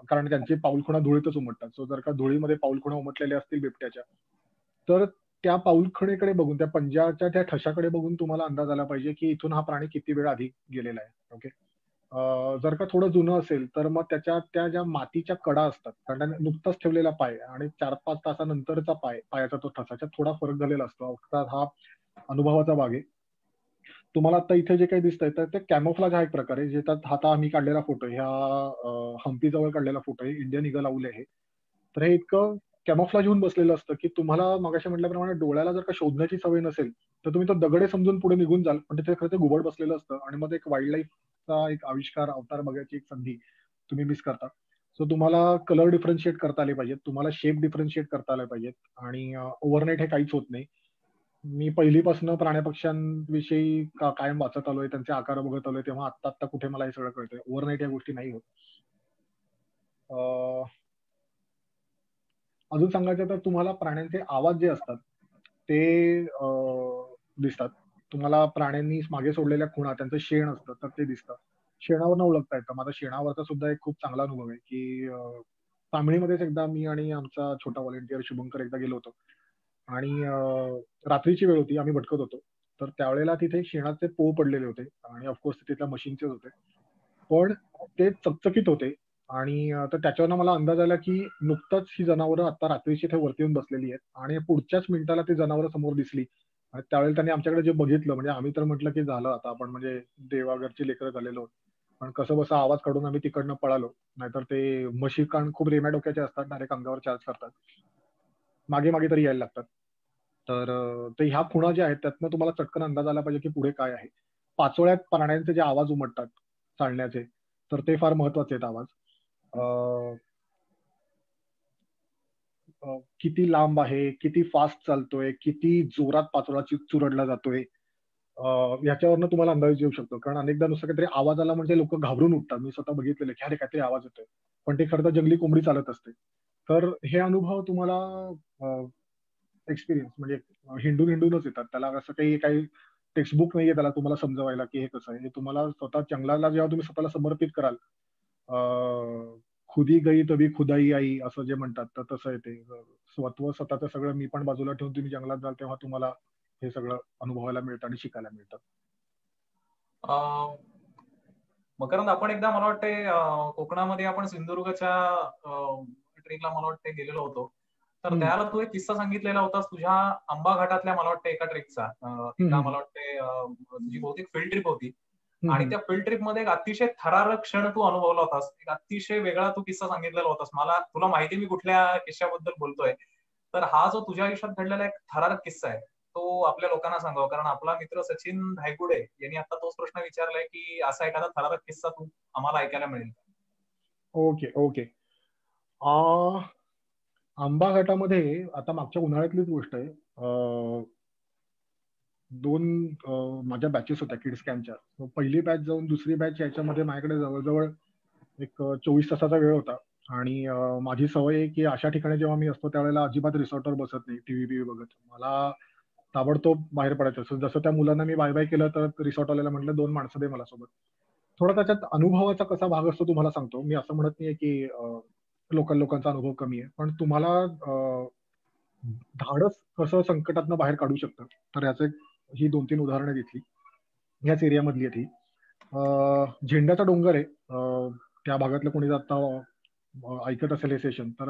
कारण त्यांची पाऊलखुणा धुळीतच उमटतात. सो जर का धुळीमध्ये पाऊलखुणा उमटलेल्या असतील बिबट्याच्या, तर त्या पाऊलखुणेकडे बघून, त्या पंजाच्या त्या ठशाकडे बघून तुम्हाला अंदाज आला पाहिजे की इथून हा प्राणी किती वेळ आधी गेलेला आहे. ओके. जर का थोडं जुनं असेल तर मग त्याच्या त्या ज्या मातीच्या कडा असतात, कारण त्याने नुकताच ठेवलेला पाय आणि 4-5 तासानंतरचा पायाचा तो ठसाचा थोडा फरक झालेला असतो. अर्थात हा अनुभवाचा भाग आहे. तुम्हाला आता इथे जे काही दिसतंय तर ते कॅमोफ्लाज हा एक प्रकार आहे, जे त्यात आता आम्ही काढलेला फोटो ह्या हम्पी जवळ काढलेला फोटो आहे, इंडियन इगल आऊल आहे. तर हे इतकं कॅमोफ्लाज होऊन बसलेलं असतं की तुम्हाला मगाशी म्हटल्याप्रमाणे डोळ्याला जर का शोधण्याची सवय नसेल तर तुम्ही तो दगडे समजून पुढे निघून जाल, पण तिथे खरं ते घुबड बसलेलं असतं आणि मग एक वाईल्ड लाईफचा एक आविष्कार अवतार बघायची एक संधी तुम्ही मिस करता. सो तुम्हाला कलर डिफरन्शिएट करता आले पाहिजेत, तुम्हाला शेप डिफरन्शिएट करता आले पाहिजेत आणि ओव्हरनाईट हे काहीच होत नाही. मी पहिलीपासून प्राण्या पक्ष्यांविषयी कायम वाचत आलोय, त्यांचे आकार बघत आलोय, तेव्हा आत्ता आत्ता कुठे मला हे सगळं कळतंय. ओव्हरनाईट या गोष्टी नाही होत. अजून सांगायचं तर तुम्हाला प्राण्यांचे आवाज जे असतात ते दिसतात. तुम्हाला प्राण्यांनी मागे सोडलेल्या खुणा, त्यांचं शेण असतं तर ते दिसतं. शेणावरनं ओळखता येतं. माझा शेणावरचा सुद्धा एक खूप चांगला अनुभव आहे की तामिळीमध्येच एकदा मी आणि आमचा छोटा व्हॉलेंटियर शुभंकर एकदा गेलो होतो आणि रात्रीची वेळ होती, आम्ही भटकत होतो. तर त्यावेळेला तिथे शेणाचे पोळ पडलेले होते आणि ऑफकोर्स तिथल्या मशीनचेच होते. पण ते चकचकीत होते आणि तर त्याच्यावरनं मला अंदाज आला की नुकतंच ही जनावरं आता रात्रीची इथे वरती येऊन बसलेली आहेत आणि पुढच्याच मिनिटाला ती जनावरं समोर दिसली आणि त्यावेळेला त्यांनी आमच्याकडे जे बघितलं, म्हणजे आम्ही तर म्हटलं की झालं आता आपण म्हणजे देवाघरची लेकरं झालेलो. पण कसं बसा आवाज काढून आम्ही तिकडनं पळालो. नाहीतर ते म्हशी कारण खूप रेम्या डोक्याचे असतात, डायरेक्ट अंगावर चार्ज करतात. मागे मागे तरी यायला लागतात. तर ते ह्या खुणा ज्या आहेत त्यातनं तुम्हाला चटकन अंदाज आला पाहिजे की पुढे काय आहे. पाचोळ्यात प्राण्यांचे जे आवाज उमटतात चालण्याचे, तर ते फार महत्वाचे आहेत आवाज. किती लांब आहे, किती फास्ट चालतोय, किती जोरात पाचोळा चुरडला जातोय, याच्यावरनं तुम्हाला अंदाज येऊ शकतो. कारण अनेकदा नुसतं काहीतरी आवाज आला म्हणजे लोक घाबरून उठतात. मी स्वतः बघितलेलं की अरे काहीतरी आवाज येतोय, पण ते खरं तर जंगली कोंबडी चालत असते. तर हे अनुभव तुम्हाला एक्सपिरियन्स म्हणजे हिंडून हिंडूनच येतात. त्याला असं काही टेक्स्टबुक नाहीये त्याला तुम्हाला समजवायला की हे कसं आहे. हे तुम्हाला स्वतः जंगलाला जेव्हा तुम्ही स्वतःला समर्पित कराल, खुदी गई तभी खुदाई आई असं जे म्हणतात, तर तसं आहे ते. स्वतःचं सगळं मी पण बाजूला ठेवून तुम्ही जंगलात जाल तेव्हा तुम्हाला हे सगळं अनुभवायला मिळतं आणि शिकायला मिळतं. मकरंद, आपण एकदा मला वाटते कोकणामध्ये आपण सिंधुदुर्गच्या ट्रेकला मला वाटते गेलेलो होतो. तर त्याला तू एक किस्सा सांगितलेला होतास तुझ्या आंबा घाटातल्या मला वाटतं एका ट्रेकचा. एकदा मला वाटते तुझी बहुतेक फील्ड ट्रिप होती आणि त्या फील्ड ट्रिप मध्ये एक अतिशय थरारक क्षण तू अनुभवला होतास. एक अतिशय वेगळा तू किस्सा सांगितलेला होतास. मला तुला माहिती मी कुठल्या किस्स्याबद्दल बोलतोय. तर हा जो तुझ्या आयुष्यात घडलेला एक थरारक किस्सा आहे तो आपल्या लोकांना सांगावा, कारण आपला मित्र सचिन धायगुडे यांनी आता तोच प्रश्न विचारलाय की असा एखादा थरारक किस्सा तू आम्हाला ऐकायला मिळेल. Okay okay. आंबा घाटामध्ये आता मागच्या उन्हाळ्यातलीच गोष्ट आहे. दोन माझ्या बॅचेस होत्या किड्स कॅम्पच्या. पहिली बॅच जाऊन दुसरी बॅच याच्यामध्ये माझ्याकडे जवळजवळ एक 24 तासाचा वेळ होता आणि माझी सवय आहे की अशा ठिकाणी जेव्हा मी असतो त्यावेळेला अजिबात रिसॉर्टवर बसत नाही टीव्ही बघत. मला ताबडतोब बाहेर पडायचं असं. जसं त्या मुलांना मी बाय बाय केलं तर रिसॉर्टवाल्याला म्हटलं 2 माणसं दे मला सोबत. थोडा त्याच्यात अनुभवाचा कसा भाग असतो तुम्हाला सांगतो. मी असं म्हणत नाहीये की लोकांचा अनुभव कमी आहे, पण तुम्हाला धाडस कसं संकटातनं बाहेर काढू शकतं. तर याचं ही 2-3 उदाहरणं घेतली. ह्याच एरियामधली आहेत ही. झेंड्याचा डोंगर आहे. त्या भागातलं कोणी आता ऐकत असेल हे सेशन, तर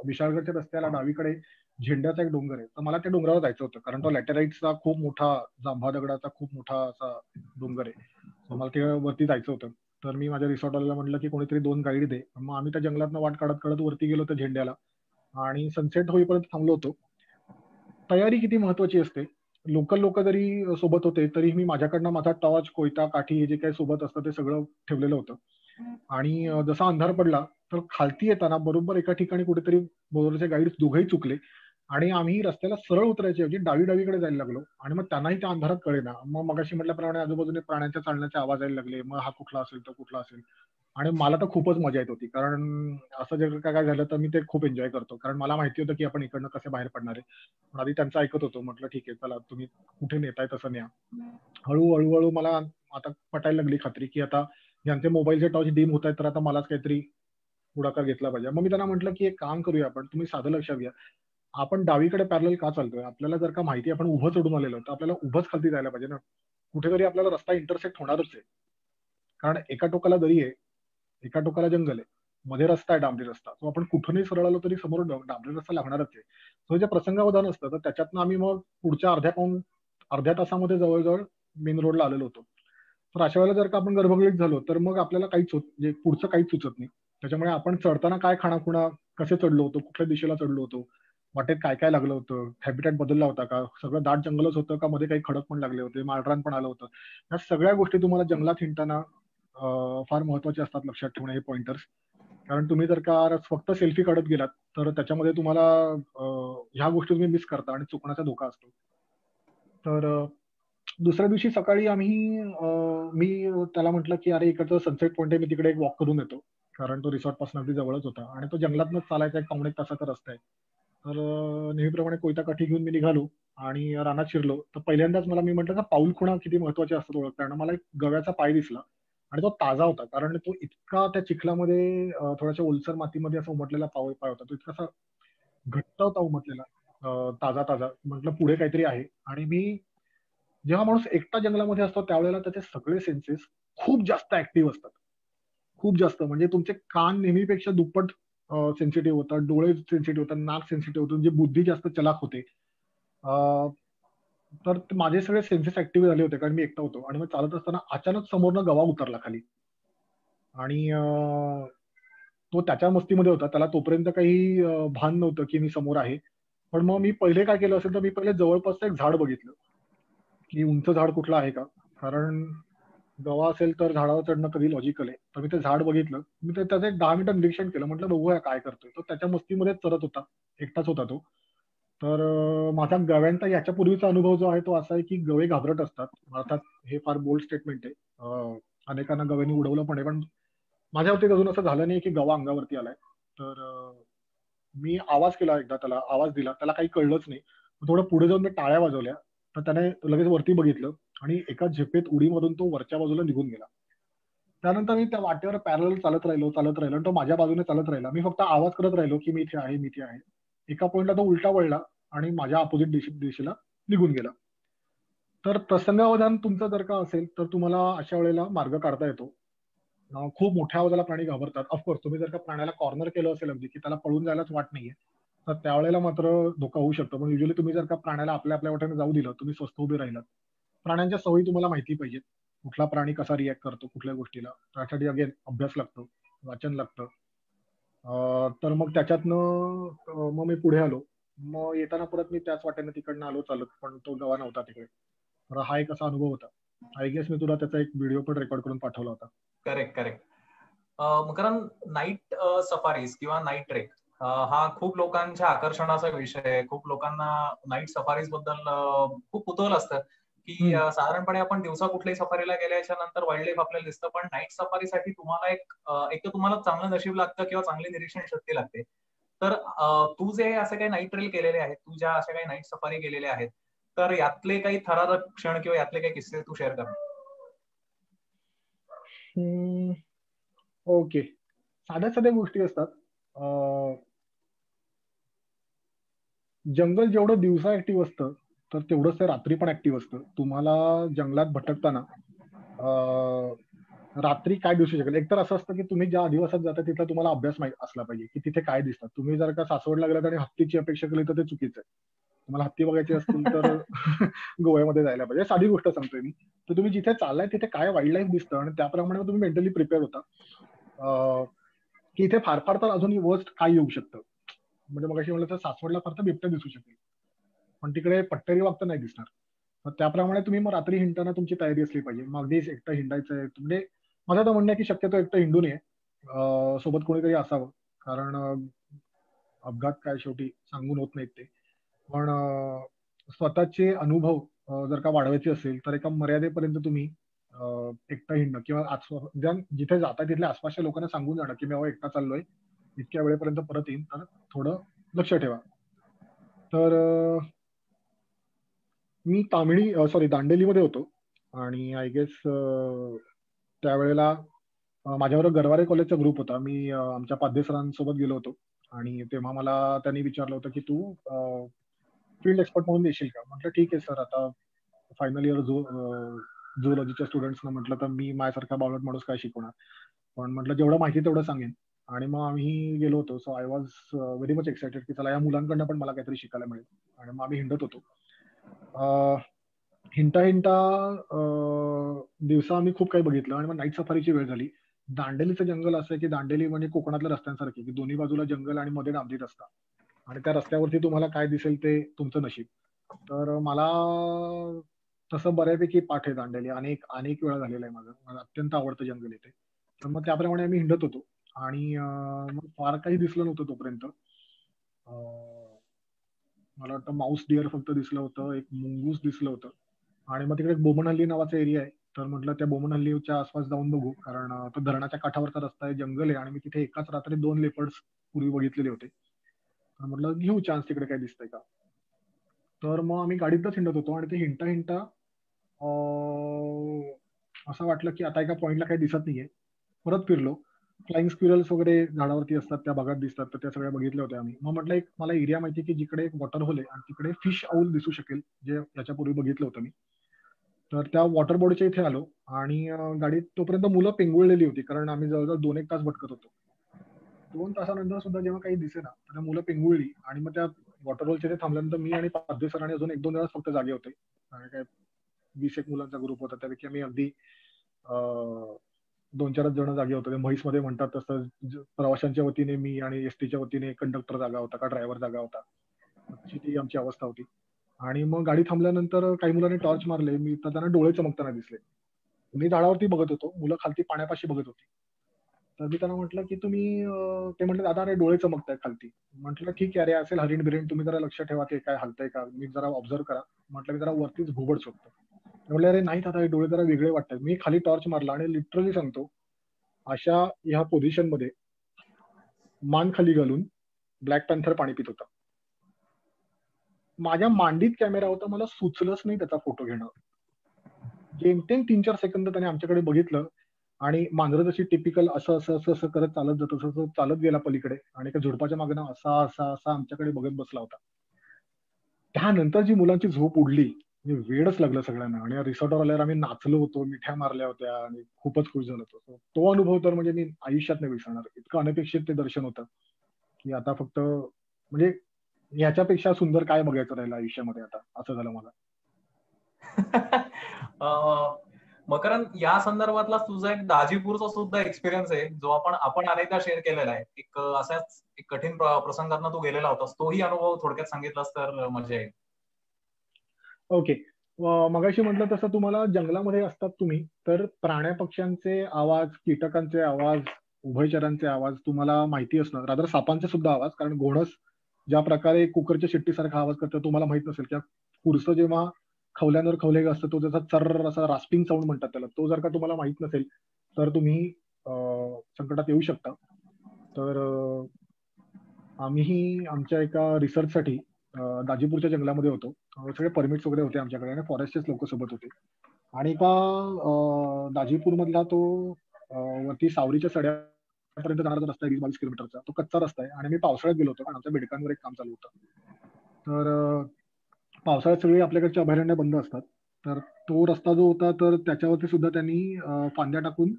विशाळगडच्या रस्त्याला डावीकडे झेंड्याचा एक डोंगर आहे. तर मला त्या डोंगरावर जायचं होतं, कारण तो लॅटेराईटचा खूप मोठा जांभा दगडाचा खूप मोठा असा डोंगर आहे. तर मला ते वरती जायचं होतं. तर मी माझ्या रिसॉर्टवाल्याला म्हटलं की कोणीतरी 2 गाईड दे. मग आम्ही त्या जंगलातनं वाट काढत काढत वरती गेलो होतो झेंड्याला आणि सनसेट होईपर्यंत थांबलो होतो. तयारी किती महत्वाची असते. लोकल लोक जरी सोबत होते तरी मी माझ्याकडनं माझा टॉर्च, कोयता, काठी हे जे काही सोबत असतं ते सगळं ठेवलेलं होतं. आणि जसा अंधार पडला तर खालती येताना बरोबर एका ठिकाणी कुठेतरी बरोबरचे गाईड दोघंही चुकले आणि आम्ही रस्त्याला सरळ उतरायच्या ऐवजी डावीकडे जायला लागलो आणि मग त्यांनाही त्या अंधारात कळेना. मग मगाशी म्हटल्याप्रमाणे आजूबाजूने प्राण्यांच्या चालण्याचे आवाज यायला लागले. मग हा कुठला असेल तर कुठला असेल. आणि मला तर खूपच मजा येत होती, कारण असं जर काय झालं तर मी ते खूप एन्जॉय करतो, कारण मला माहिती होतं की आपण इकडनं कसे बाहेर पडणार आहे. आधी त्यांचं ऐकत होतो. म्हटलं ठीक आहे चला तुम्ही कुठे नेताय तसं न्या. हळूहळू मला आता पटायला लागली खात्री की आता ज्यांचे मोबाईलचे टॉर्च डिम होत आहेत तर आता मलाच काहीतरी पुढाकार घेतला पाहिजे. मग मी त्यांना म्हटलं की एक काम करूया आपण, तुम्ही साधं लक्षात घ्या, आपण डावीकडे पॅरलल का चालतोय? आपल्याला जर का माहिती आपण उभं चढून आलेलो तर आपल्याला उभंच खालती जायला पाहिजे ना. कुठेतरी आपल्याला रस्ता इंटरसेक्ट होणारच आहे, कारण एका टोकाला दरी आहे, एका टोकाला जंगल आहे, मध्ये रस्ता आहे, डांबरी रस्ता. तो आपण कुठूनही सरळ आलो तरी समोर डांबरी रस्ता लागणारच आहे. तो जे प्रसंगावधान असतं तर त्याच्यातनं आम्ही मग पुढच्या अर्ध्या तासामध्ये जवळजवळ मेन रोडला आलेलो होतो. तर अशा वेळेला जर का आपण गर्भगृहीत झालो तर मग आपल्याला काहीच म्हणजे पुढचं काहीच सुचत नाही. त्याच्यामुळे आपण चढताना काय खाणाखुणा, कसे चढलो होतो, कुठल्या दिशेला चढलो होतो, वाटेत काय काय लागलं होतं, हॅबिटॅट बदलला होता का, सगळं दाट जंगलच होतं का, मध्ये काही खडक पण लागले होते, माळरान पण आलं होतं. या सगळ्या गोष्टी तुम्हाला जंगलात हिंडताना फार महत्वाचे असतात लक्षात ठेवणे हे पॉइंटर्स. कारण तुम्ही जर का फक्त सेल्फी काढत गेलात तर त्याच्यामध्ये तुम्हाला ह्या गोष्टी तुम्ही मिस करता आणि चुकण्याचा धोका असतो. तर दुसऱ्या दिवशी सकाळी मी त्याला म्हटलं की अरे इकडचं सनसेट पॉईंट आहे, मी तिकडे एक वॉक करून येतो, कारण तो रिसॉर्ट पासून अगदी जवळच होता आणि तो जंगलातनच चालायचा एक पाऊण एक तासाचा रस्ता आहे. तर नेहमीप्रमाणे कोयता काठी घेऊन मी निघालो आणि रानात शिरलो. तर पहिल्यांदाच मी म्हटलं का पाऊल खुणा किती महत्वाचे असतात ओळखताना, मला एक गव्याचा पाय दिसला आणि तो ताजा होता, कारण तो इतका त्या चिखलामध्ये थोड्याशा ओलसर मातीमध्ये असा उमटलेला पाय होता, तो इतका असा घट्ट होता उमटलेला, ताजा ताजा. म्हटलं पुढे काहीतरी आहे. आणि मी जेव्हा माणूस एकटा जंगलामध्ये असतो त्यावेळेला त्याचे सगळे सेन्सेस खूप जास्त ऍक्टिव्ह असतात, खूप जास्त. म्हणजे तुमचे कान नेहमीपेक्षा दुप्पट सेन्सिटिव्ह होतात, डोळे सेन्सिटिव्ह होतात, नाक सेन्सिटिव्ह होतं, म्हणजे बुद्धी जास्त चलाक होते. तर माझे सगळे सेन्सेस ऍक्टिव्ह झाले होते, कारण मी एकटा होतो. आणि मग चालत असताना अचानक समोरनं गवा उतरला खाली आणि तो त्याच्या मस्तीमध्ये होता, त्याला तोपर्यंत काही भान नव्हतं की मी समोर आहे. पण मग मी पहिले काय केलं असेल तर मी पहिले जवळपासचं एक झाड बघितलं की उंच झाड कुठलं आहे का, कारण गवा असेल तर झाडावर चढणं कधी लॉजिकल आहे. तर मी ते झाड बघितलं, मी त्याचं एक 10 मिनिटं निरीक्षण केलं, म्हटलं बघूया काय करतोय. तो त्याच्या मस्तीमध्ये चरत होता, एकटाच होता तो. तर माझा गव्यांचा याच्या पूर्वीचा अनुभव जो आहे तो असा आहे की गवे घाबरट असतात. अर्थात हे फार बोल्ड स्टेटमेंट आहे, अनेकांना गव्यांनी उडवलं पण आहे, पण माझ्या बाबतीत अजून असं झालं नाही की गवा अंगावरती आलाय. तर मी आवाज केला एकदा, त्याला आवाज दिला, त्याला काही कळलंच नाही. थोडं पुढे जाऊन मी टाळ्या वाजवल्या, तर त्याने लगेच वरती बघितलं आणि एका झेपेत उडी मारून तो वरच्या बाजूला निघून गेला. त्यानंतर मी त्या वाटेवर पॅरल चालत राहिलो आणि तो माझ्या बाजूने चालत राहिला. मी फक्त आवाज करत राहिलो की मी इथे आहे, मी इथे आहे. एका पॉइंटला तो उलटा वळला आणि माझ्या अपोजिट दिशेला निघून गेला. तर प्रसंगावधान तुमचं जर का असेल तर तुम्हाला अशा वेळेला मार्ग काढता येतो. खूप मोठ्या आवाजाला प्राणी घाबरतात. ऑफकोर्स तुम्ही जर का प्राण्याला कॉर्नर केलं असेल अगदी की त्याला पळून जायलाच वाट नाहीये, तर त्यावेळेला मात्र धोका होऊ शकतो. पण युजली तुम्ही जर का प्राण्याला आपल्या आपल्या वाटेने जाऊ दिलं, तुम्ही स्वस्थ उभे राहिलात. प्राण्यांच्या सवयी तुम्हाला माहिती पाहिजेत. कुठला प्राणी कसा रिॲक्ट करतो कुठल्या गोष्टीला, त्यासाठी अगेन अभ्यास लागतो, वाचन लागतं. तर मग त्याच्यातनं मग मी पुढे आलो. मग येताना परत मी त्याच वाटेने तिकडनं आलो चालत, पण तो गवा नव्हता तिकडे. तर हा एक असा अनुभव होता. आय गेस मी तुला त्याचा एक व्हिडिओ पण रेकॉर्ड करून पाठवला होता. Correct correct. कारण नाईट सफारीज किंवा नाईट ट्रेक हा खूप लोकांच्या आकर्षणाचा विषय आहे. खूप लोकांना नाईट सफारीज बद्दल खूप कुतूहल असतं की साधारणपणे आपण दिवसा कुठल्याही सफारीला गेल्याच्या नंतर वाईल्ड लाईफ आपल्याला दिसतं, पण नाईट सफारीसाठी तुम्हाला एक तर तुम्हाला चांगलं नशीब लागतं किंवा चांगली निरीक्षण शक्ती लागते. तर तू जे असे काही नाईट ट्रेल केलेले आहेत, तू ज्या अशा काही नाईट सफारी केलेल्या आहेत, तर यातले काही थरारक क्षण किंवा यातले काही किस्से तू शेअर कर. ओके. साध्या साध्या गोष्टी असतात. जंगल जेवढं दिवसा ऍक्टिव्ह असतं तर तेवढंच ते रात्री पण ऍक्टिव्ह असतं. तुम्हाला जंगलात भटकताना रात्री काय दिसू शकेल? एकतर असं असतं की तुम्ही ज्या अधिवासात जाता तिथला तुम्हाला अभ्यास माहित असला पाहिजे की तिथे काय दिसतात. तुम्ही जर का सासवडला गेलात आणि हत्तीची अपेक्षा केली तर ते चुकीचं आहे. तुम्हाला हत्ती बघायची असतील तर गोव्यामध्ये जायला पाहिजे. साधी गोष्ट सांगतोय मी. तर तुम्ही जिथे चाललाय तिथे काय वाईल्ड लाईफ दिसतं आणि त्याप्रमाणे तुम्ही मेंटली प्रिपेअर होता की इथे फार फार तर अजूनही वर्स्ट काय येऊ शकतं. म्हणजे मग अशी म्हणलं तर सासवडला फार तर बिबट्या दिसू शकेल, पण तिकडे पट्टेरी वाघ तर नाही दिसणार. मग त्याप्रमाणे तुम्ही मग रात्री हिंडताना तुमची तयारी असली पाहिजे. मग अगदीच एकटं हिंडायचंय म्हणजे माझं तर म्हणणं आहे की शक्यतो एकटं हिंडू नये, सोबत कोणीतरी असावं, कारण अपघात काय शेवटी सांगून होत नाहीत ते. पण स्वतःचे अनुभव जर का वाढवायचे असेल तर एका मर्यादेपर्यंत तुम्ही एकटं हिंडणं किंवा जिथे जाता तिथल्या आसपासच्या लोकांना सांगून जाणं की मी बाबा एकटा चाललोय, इतक्या वेळेपर्यंत परत येईन, तर थोडं लक्ष ठेवा. तर मी दांडेलीमध्ये होतो आणि आय गेस त्यावेळेला माझ्याबरोबर गरवारे कॉलेजचा ग्रुप होता. मी आमच्या पाध्ये सरांसोबत गेलो होतो आणि तेव्हा मला त्यांनी विचारलं होतं की तू फील्ड एक्सपर्ट म्हणून देशील का. म्हटलं ठीक आहे सर, आता फायनल इयर झुओलॉजीच्या स्टुडंट्सना म्हटलं तर मी माझ्यासारखा बावळट माणूस काय शिकवणार, पण म्हटलं जेवढं माहिती तेवढं सांगेन. आणि मग आम्ही गेलो होतो. So I was very much excited की चला या मुलांकडनं पण मला काहीतरी शिकायला मिळेल. आणि मग आम्ही हिंडत होतो. हिंटा हिंटा दिवसा आम्ही खूप काही बघितलं आणि मग नाईट सफारीची वेळ झाली. दांडेलीचं जंगल असं आहे की दांडेली म्हणजे कोकणातल्या रस्त्यांसारखे की दोन्ही बाजूला जंगल आणि मध्ये डांबरीत असतात आणि त्या रस्त्यावरती तुम्हाला काय दिसेल ते तुमचं नशीब. तर मला तसं बऱ्यापैकी पाठ आहे दांडेली, अनेक अनेक वेळा झालेलं आहे माझं. मला अत्यंत आवडतं जंगल इथे. तर मग त्याप्रमाणे आम्ही हिंडत होतो आणि मग फार काही दिसलं नव्हतं तोपर्यंत. मला वाटतं माऊस डिअर फक्त दिसलं होतं, एक मुंगूस दिसलं होतं आणि मग तिकडे एक बोमनहल्ली नावाचा एरिया आहे. तर म्हटलं त्या बोमनहल्लीच्या आसपास जाऊन बघू, कारण तो धरणाच्या काठावरचा रस्ता आहे, जंगल आहे आणि मी तिथे एकाच रात्री 2 लेपर्ड्स पूर्वी बघितलेले होते. तर म्हटलं घेऊ चान्स, तिकडे काय दिसतंय का. तर मग आम्ही गाडीतच हिंडत होतो आणि ते हिंडता हिंडता असं वाटलं की आता एका पॉइंटला काही दिसत नाहीये. परत फिरलो. फ्लाइंग स्क्विरल्स वगैरे झाडावरती असतात, त्या भागात दिसतात, तर त्या सगळ्या बघितल्या होत्या आम्ही. मग म्हटलं एक मला एरिया माहिती की जिकडे एक वॉटर होल आहे आणि तिकडे फिश आऊल दिसू शकेल, जे याच्यापूर्वी बघितलं होतं मी. तर त्या वॉटर बोर्डच्या इथे आलो आणि गाडीत तोपर्यंत मुलं पेंगुळलेली होती, कारण आम्ही जवळजवळ 2-1 तास भटकत होतो. 2 तासानंतर सुद्धा जेव्हा काही दिसेना, तर मुलं पेंगुळली आणि मग त्या वॉटर होलच्या इथे थांबल्यानंतर मी आणि पाध्ये सर आणि अजून 1-2 जण फक्त जागे होते. आणि काय 20-1 मुलांचा ग्रुप होता, त्यापैकी आम्ही अगदी 2-4च जण जागे होते. म्हैसमध्ये म्हणतात तसं प्रवाशांच्या वतीने मी आणि एसटीच्या वतीने कंडक्टर जागा होता का ड्रायव्हर जागा होता. अशी ती आमची अवस्था होती. आणि मग गाडी थांबल्यानंतर काही मुलांनी टॉर्च मारले. मी तर त्यांना डोळे चमकताना दिसले. मी झाडावरती बघत होतो, मुलं खालती पाण्यापाशी बघत होती. तर मी त्यांना म्हटलं की तुम्ही ते म्हटले दादा अरे डोळे चमकतायत खालती. म्हटलं ठीक आहे, अरे असेल हरिण बिरीण, तुम्ही जरा लक्ष ठेवा ते काय हलतंय का, मी जरा ऑब्झर्व करा. म्हटलं मी जरा वरतीच घुबड शोधतो. ते म्हटले अरे नाही दादा, हे डोळे जरा वेगळे वाटतात. मी खाली टॉर्च मारला आणि लिटरली सांगतो, अशा ह्या पोझिशन मध्ये मान खाली घालून ब्लॅक पॅन्थर पाणी पित होता. माझ्या मांडीत कॅमेरा होता, मला सुचलंच नाही त्याचा फोटो घेणं. जेमतेम 3-4 सेकंद त्याने आमच्याकडे बघितलं आणि मांजरं जशी टिपिकल असं असं असं असं करत चालत जात, तसं तसं चालत गेला पलीकडे आणि त्या झुडपाच्या मागनं असा असा असा आमच्याकडे बघत बसला होता. त्यानंतर जी मुलांची झोप उडली, म्हणजे वेडच लागलं सगळ्यांना. आणि रिसॉर्टवर आल्यावर आम्ही नाचलो होतो, मिठ्या मारल्या होत्या आणि खूपच खुश झालो होतो. तो अनुभव तर म्हणजे मी आयुष्यात नाही विसरणार. इतकं अनपेक्षित ते दर्शन होतं की आता फक्त म्हणजे ह्याच्यापेक्षा सुंदर काय बघायचं राहिलं आयुष्यामध्ये आता, असं झालं मला. मकरंद, या संदर्भातला तुझा एक दाजीपूरचा सुद्धा एक्सपिरियन्स आहे, जो आपण अनेकदा शेअर केलेला आहे. एक असाच एक कठीण प्रसंगातनं तू गेलेला होतास. तोही अनुभव थोडक्यात सांगितलास तर मजा येईल. ओके. मगाशी म्हटलं तसं तुम्हाला जंगलामध्ये असतात तुम्ही, तर प्राण्या पक्ष्यांचे आवाज, कीटकांचे आवाज, उभयचरांचे आवाज तुम्हाला माहिती असणार, रादर सापांचे सुद्धा आवाज. कारण घोणस ज्या प्रकारे कुकरच्या शिट्टीसारखा आवाज करतो तुम्हाला माहित नसेल, किंवा पुरसं जेव्हा खवल्यांवर खवले असतं तो त्याचा चर्र असा रास्पिंग साऊंड म्हणतात त्याला, तो जर का तुम्हाला माहित नसेल तर तुम्ही संकटात येऊ शकता. तर आम्ही आमच्या एका रिसर्चसाठी दाजीपूरच्या जंगलामध्ये होतो. सगळे परमिट्स वगैरे होते आमच्याकडे आणि फॉरेस्टचेच लोक सोबत होते. आणि एका दाजीपूर मधला तो वरती सावरीच्या सड्यापर्यंत जाणारा रस्ता आहे, 20-22 किलोमीटरचा. तो कच्चा रस्ता आहे आणि मी पावसाळ्यात गेलो होतो, कारण आमच्या बेडकांवर एक काम चालू होतं. तर पावसाळ्यात सगळी आपल्याकडची अभयारण्य बंद असतात. तर तो रस्ता जो होता, तर त्याच्यावरती सुद्धा त्यांनी फांद्या टाकून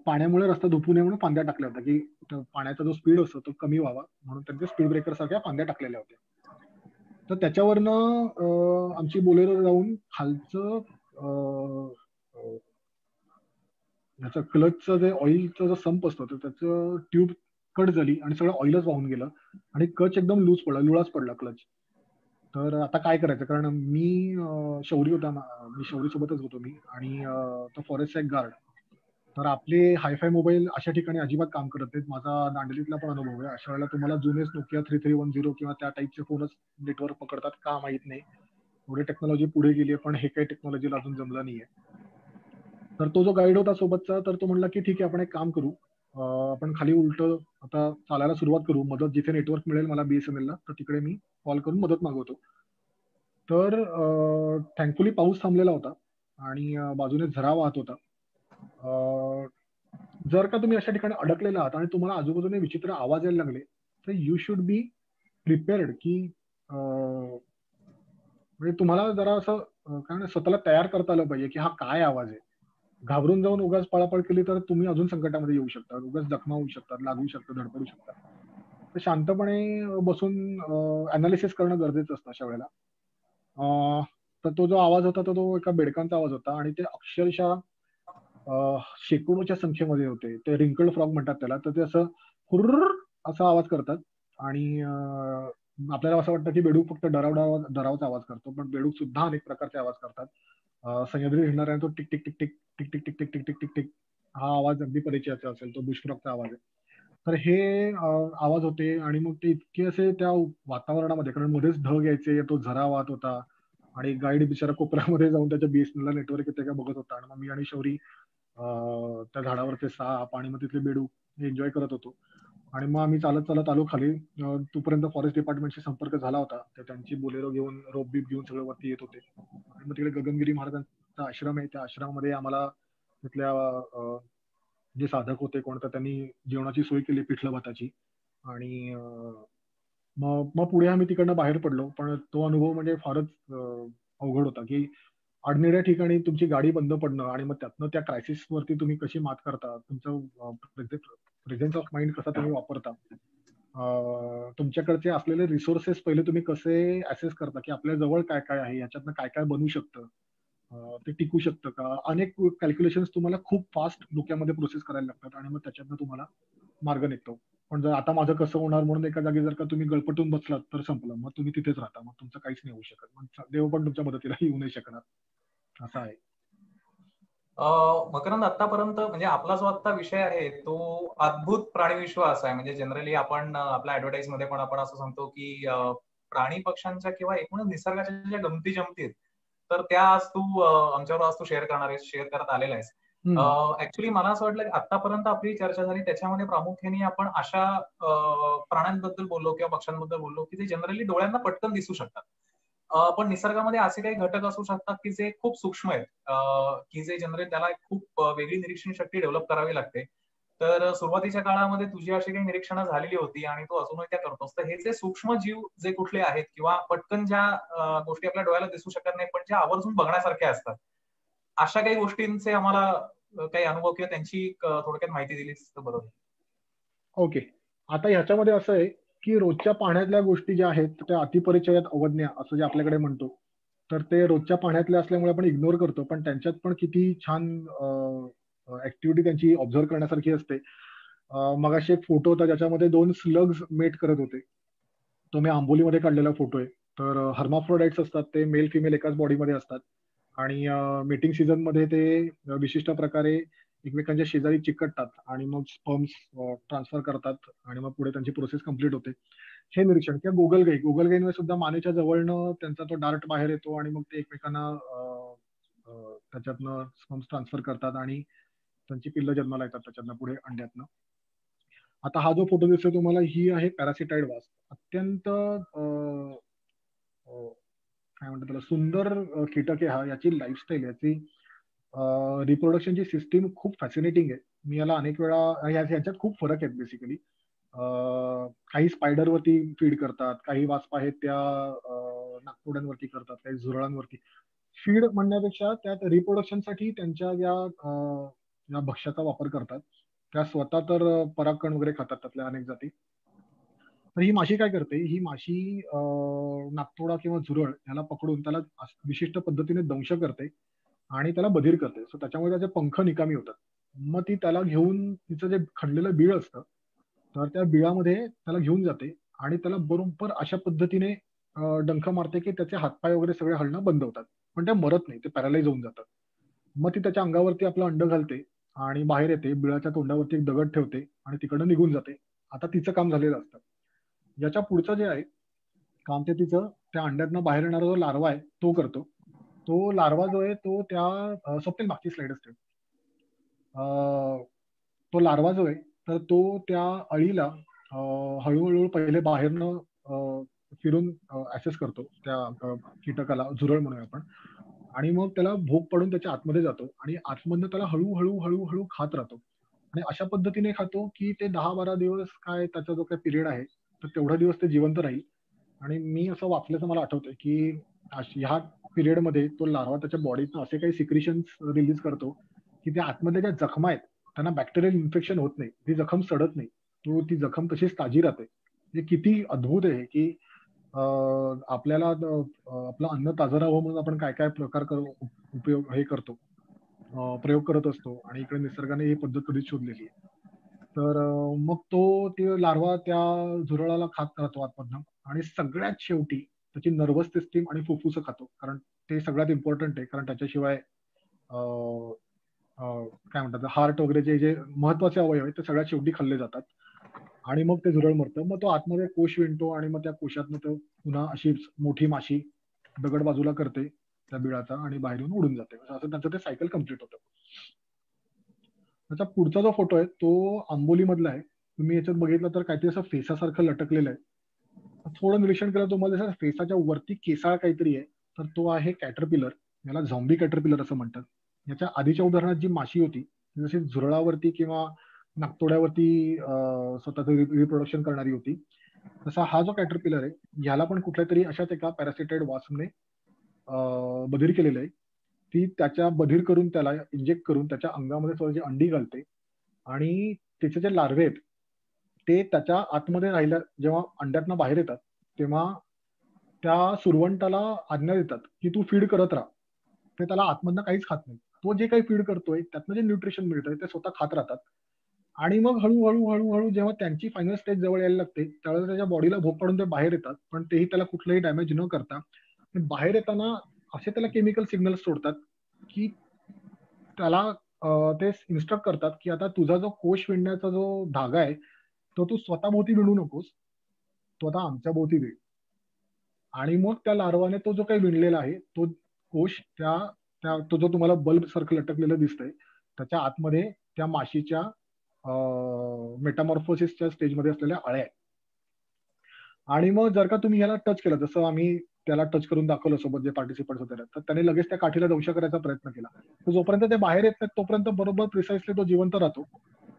पाण्यामुळे रस्ता धुपू नये म्हणून फांद्या टाकल्या होत्या, की पाण्याचा जो स्पीड असतो तो कमी व्हावा म्हणून त्यांचे स्पीड ब्रेकर सारख्या फांद्या टाकलेल्या होत्या. तर त्याच्यावरनं आमची बोलेरो जाऊन खालचं ह्याचं क्लचचं जे ऑइलचं जो संप असतो तर त्याचं ट्यूब कट झाली आणि सगळं ऑइलच वाहून गेलं आणि क्लच एकदम लूज पडला, लुळाच पडला क्लच. तर आता काय करायचं, कारण मी शौरी होता, मी शौरी सोबतच होतो मी आणि तो फॉरेस्टचा एक गार्ड. तर आपले हायफाय मोबाईल अशा ठिकाणी अजिबात काम करत नाहीत. माझा दांडेलीतला पण अनुभव आहे. अशा वेळेला तुम्हाला जुनेच नोकिया 3310 किंवा त्या टाईपचे फोनच नेटवर्क पकडतात का माहित नाही. एवढी टेक्नॉलॉजी पुढे गेली आहे, पण हे काही टेक्नॉलॉजीला अजून जमलं नाहीये. तर तो जो गाईड होता सोबतचा, तर तो म्हणला की ठीक आहे आपण एक काम करू, आपण खाली उलट आता चालायला सुरुवात करू. मदत जिथे नेटवर्क मिळेल मला BSNL ला, तर तिकडे मी कॉल करून मदत मागवतो. तर थँकफुली पाऊस थांबलेला होता आणि बाजूने झरा वाहत होता. जर का तुम्ही अशा ठिकाणी अडकलेला आहात आणि तुम्हाला आजूबाजूने विचित्र आवाज यायला लागले तर यू शुड बी प्रिपेअर्ड की म्हणजे तुम्हाला जरा असं काय म्हणतात, स्वतःला तयार करता आलं पाहिजे की हा काय आवाज आहे. घाबरून जाऊन उगाच पळापळ केली तर तुम्ही अजून संकटामध्ये येऊ शकता, उगाच जखमा होऊ शकतात, लागू शकतात, धडपडू शकतात. तर शांतपणे बसून अनालिसिस करणं गरजेचं असतं अशा वेळेला. तर तो जो आवाज होता तो एका बेडकांचा आवाज होता आणि ते अक्षरशः शेकडोच्या संख्येमध्ये होते. ते रिंकल्ड फ्रॉग म्हणतात त्याला. तर ते असं हुर्र असा आवाज करतात आणि आपल्याला असं वाटतं की बेडूक फक्त डरावचा आवाज करतो, पण बेडूक सुद्धा अनेक प्रकारचे आवाज करतात. सह्याद्री हिंडणाऱ्या तो tick tick tick tick tick tick tick tick tick tick tick tick हा आवाज अगदी परिचयाचा असेल, तो बुशफ्रॉगचा आवाज आहे. तर हे आवाज होते आणि मग ते इतके असे त्या वातावरणामध्ये, कारण मध्येच ढग यायचे, तो झरा वाहत होता आणि गाईड बिचारा कोपऱ्यामध्ये जाऊन त्याच्या BSNL ला नेटवर्क येते का बघत होता आणि मग मी आणि शौरी त्या झाडावरचे साप आणि मग तिथले बेडूक एन्जॉय करत होतो. आणि मग आम्ही चालत चालत आलो खाली. तोपर्यंत फॉरेस्ट डिपार्टमेंटशी संपर्क झाला होता, तर त्यांची बोलेरो घेऊन, रोप बीप घेऊन सगळं वरती येत होते. आणि मग तिकडे गगनगिरी महाराजांचा आश्रम आहे, त्या आश्रमामध्ये आम्हाला तिथल्या जे साधक होते कोण, तर त्यांनी जेवणाची सोय केली पिठलं भाताची. आणि मग मग पुढे आम्ही तिकडनं बाहेर पडलो. पण तो अनुभव म्हणजे फारच अवघड होता की अडनिड्या ठिकाणी तुमची गाडी बंद पडणं आणि मग त्यातनं त्या क्रायसिस वरती तुम्ही कशी मात करता, तुमचं प्रेझेन्स ऑफ माइंड कसा तुम्ही वापरता, तुमच्याकडचे असलेले रिसोर्सेस पहिले तुम्ही कसे ऍसेस करता की आपल्या जवळ काय काय आहे, याच्यातनं काय काय बनू शकतं, ते टिकू शकतं का. अनेक कॅल्क्युलेशन तुम्हाला खूप फास्ट डोक्यामध्ये प्रोसेस करायला लागतात आणि मग त्याच्यातनं तुम्हाला मार्ग निघतो. पण जर आता माझं कसं होणार म्हणून एका जागी जर का तुम्ही गळपटून बसलात तर संपलं, मग तुम्ही तिथेच राहता, मग तुमचं काहीच नाही होऊ शकत, मग देव पण तुमच्या मदतीला येऊ नाही शकणार, असं आहे. मकरंद, आतापर्यंत म्हणजे आपला जो आता विषय आहे तो अद्भुत प्राणीविश्वास आहे. म्हणजे जनरली आपण आपल्या ऍडव्हर्टाईज मध्ये पण आपण असं सांगतो की प्राणी पक्ष्यांच्या किंवा एकूणच निसर्गाच्या ज्या गमती जमती आहेत, तर त्या आज तू आमच्यावर आज तू शेअर करणार आहेस, शेअर करत आलेला आहेस. ऍक्च्युली मला असं वाटलं की आतापर्यंत आपली चर्चा झाली त्याच्यामध्ये प्रामुख्याने आपण अशा प्राण्यांबद्दल बोललो किंवा पक्ष्यांबद्दल बोललो की जे जनरली डोळ्यांना पटकन दिसू शकतात. पण निसर्गामध्ये असे काही घटक असू शकतात की जे खूप सूक्ष्म आहेत, की जे जनरली त्याला खूप वेगळी निरीक्षण शक्ती डेव्हलप करावी लागते. तर सुरुवातीच्या काळामध्ये तुझी अशी काही निरीक्षणं झालेली होती आणि तू अजूनही त्या करतोस. तर हे जे सूक्ष्म जीव जे कुठले आहेत किंवा पटकन ज्या गोष्टी आपल्या डोळ्याला दिसू शकत नाही पण ज्या आवर्जून बघण्यासारख्या असतात, अशा काही गोष्टींचे आम्हाला काही अनुभव किंवा त्यांची थोडक्यात माहिती दिलीस तर बरं होईल. ओके. आता ह्याच्यामध्ये असं आहे की रोजच्या पाण्यातल्या गोष्टी ज्या आहेत त्या अतिपरिचयात अवज्ञा असं जे आपल्याकडे म्हणतो, तर ते रोजच्या पाण्यातल्या असल्यामुळे आपण इग्नोर करतो, पण त्यांच्यात पण किती छान ऍक्टिव्हिटी त्यांची ऑब्झर्व करण्यासारखी असते. मगाशी एक फोटो होता ज्याच्यामध्ये 2 स्लग्स मेट करत होते. तो मी आंबोलीमध्ये काढलेला फोटो आहे. तर हर्माफ्रोडाइट्स असतात, ते मेल फिमेल एकाच बॉडीमध्ये असतात आणि मीटिंग सीझन मध्ये ते विशिष्ट प्रकारे एकमेकांच्या शेजारी चिकटतात आणि मग स्पर्म्स ट्रान्सफर करतात आणि मग पुढे त्यांची प्रोसेस कम्प्लीट होते. हे निरीक्षण किंवा गोगलगाईमध्ये सुद्धा मानेच्या जवळनं त्यांचा तो डार्ट बाहेर येतो आणि मग ते एकमेकांना त्याच्यातनं स्पर्म्स ट्रान्सफर करतात आणि त्यांची पिल्लं जन्माला येतात त्याच्यातनं पुढे अंड्यातनं. आता हा जो फोटो दिसतोय तुम्हाला, ही आहे पॅरासिटाइड वास्प. अत्यंत काय म्हणतात त्याला, सुंदर कीटक आहे हा. याची लाईफस्टाईल, याची रिप्रोडक्शनची सिस्टीम खूप फॅसिनेटिंग आहे. मी याला अनेक वेळा ह्याच्यात खूप फरक आहेत बेसिकली. काही स्पायडरवरती फीड करतात, काही वास्प आहेत त्या नागतोड्यांवरती करतात, काही झुरळांवरती. फीड म्हणण्यापेक्षा त्यात रिप्रोडक्शनसाठी त्यांच्या या भक्ष्याचा वापर करतात. त्या स्वतः तर परागकण वगैरे खातात त्यातल्या अनेक जाती. तर ही माशी काय करते, ही माशी नागतोडा किंवा झुरळ याला पकडून त्याला विशिष्ट पद्धतीने दंश करते आणि त्याला बधीर करते. सो त्याच्यामुळे त्याचे पंख निकामी होतात. मग ती त्याला घेऊन तिचं जे खणलेलं बीळ असतं, तर त्या बिळामध्ये त्याला घेऊन जाते आणि त्याला बरोबर अशा पद्धतीने डंख मारते की त्याचे हातपाय वगैरे सगळे हलणं बंद होतात. पण ते मरत नाही, ते पॅरालाइज होऊन जातात. मग ती त्याच्या अंगावरती आपलं अंड घालते आणि बाहेर येते, बिळाच्या तोंडावरती एक दगड ठेवते आणि तिकडनं निघून जाते. आता तिचं काम झालेलं असतं. याच्या पुढचं जे आहे काम, ते तिचं त्या अंड्यातनं बाहेर येणारा जो लार्वा आहे तो करतो. तो लार्वा जो आहे तो त्या स्वप्नील मागची स्लाइड असते. तो लार्वा जो आहे तर तो त्या अळीला हळूहळू पहिले बाहेरनं फिरून ऍसेस करतो त्या कीटकाला, झुरळ म्हणूया आपण. आणि मग त्याला भोग पडून त्याच्या आतमध्ये जातो आणि आतमधनं त्याला हळूहळू हळूहळू खात राहतो आणि अशा पद्धतीने खातो की ते 10-12 दिवस काय त्याचा जो काही पिरियड आहे तर तेवढा दिवस ते जिवंत राहील. आणि मी असं वाचल्याचं मला आठवतंय की ह्या पिरियडमध्ये तो लार्वा त्याच्या बॉडीतनं असे काही सिक्रिशन्स रिलीज करतो की त्या आतमधल्या ज्या जखमा आहेत त्यांना बॅक्टेरियल इन्फेक्शन होत नाही, ती जखम सडत नाही, ती जखम तशीच ताजी राहते. हे किती अद्भुत आहे की आपल्याला आपलं अन्न ताजं राहावं म्हणून आपण काय काय प्रकार उपयोग हे करतो, प्रयोग करत असतो आणि इकडे निसर्गाने ही पद्धत कधीच शोधलेली आहे. तर मग ते लार्वा त्या झुरळाला खात राहतो आतमधनं आणि सगळ्यात शेवटी त्याची नर्वस सिस्टीम आणि फुफ्फुसं खातो, कारण ते सगळ्यात इम्पॉर्टंट आहे, कारण त्याच्याशिवाय अं, काय म्हणतात हार्ट वगैरे जे महत्वाचे अवयव आहेत ते सगळ्यात शेवटी खाल्ले जातात. आणि मग ते झुरळ मरतं, मग तो आतमध्ये कोश विणतो आणि मग त्या कोशातनं तो पुन्हा अशी मोठी माशी दगड बाजूला करते त्या बिळाचा आणि बाहेर येऊन उडून जाते. असं त्यांचं ते सायकल कम्प्लीट होतं. त्याचा पुढचा जो फोटो आहे तो आंबोली मधला आहे. तुम्ही याच्यात बघितलं तर काहीतरी असं फेसासारखं लटकलेलं आहे. थोडं निरीक्षण केलं तुम्हाला फेसाच्या वरती केसाळ काहीतरी आहे, तर तो आहे कॅटरपिलर. याला झॉम्बी कॅटरपिलर असं म्हणतात. याच्या आधीच्या उदाहरणात जी माशी होती जशी झुरळावरती किंवा नाकतोड्यावरती स्वतःचं रिप्रोडक्शन करणारी होती, तसा हा जो कॅटरपिलर आहे ह्याला पण कुठल्या तरी अशाच एका पॅरासिटाइड वासने बधीर केलेलं आहे. ती त्याच्या बधीर करून त्याला इंजेक्ट करून त्याच्या अंगामध्ये स्वतःची अंडी घालते आणि त्याचे जे लार्वे आहेत ते त्याच्या आतमध्ये राहिल्या जेव्हा अंड्यातनं बाहेर येतात तेव्हा त्या सुरवंटाला आज्ञा देतात की तू फीड करत राहा. ते त्याला आतमधनं काहीच खात नाही. तो जे काही फीड करतोय त्यातनं जे न्यूट्रिशन मिळतंय ते स्वतः खात राहतात. आणि मग हळूहळू हळूहळू जेव्हा त्यांची फायनल स्टेज जवळ यायला लागते त्यावेळेस त्याच्या बॉडीला भोग पाडून ते बाहेर येतात, पण तेही त्याला कुठलंही डॅमेज न करता बाहेर येताना असे त्याला केमिकल सिग्नल सोडतात की त्याला ते इन्स्ट्रक्ट करतात की आता तुझा जो कोश विणण्याचा जो धागा आहे तो तू स्वतः भोवती विणू नकोस, तो आता आमच्या भोवती विण. आणि मग त्या लार्वाने तो जो काही विणलेला आहे तो कोश तो जो तुम्हाला बल्ब सारखं लटकलेलं दिसतंय त्याच्या आतमध्ये त्या माशीच्या मेटामॉर्फोसिसच्या स्टेजमध्ये असलेल्या अळ्या आहेत. आणि मग जर का तुम्ही ह्याला टच केलं, जसं आम्ही त्याला टच करून दाखवलं सोबत जे पार्टिसिपंट होते तर त्याने लगेच त्या काठीला दंश करायचा प्रयत्न केला. तर जोपर्यंत ते बाहेर येत नाही तोपर्यंत बरोबर प्रिसाइसली तो जिवंत राहतो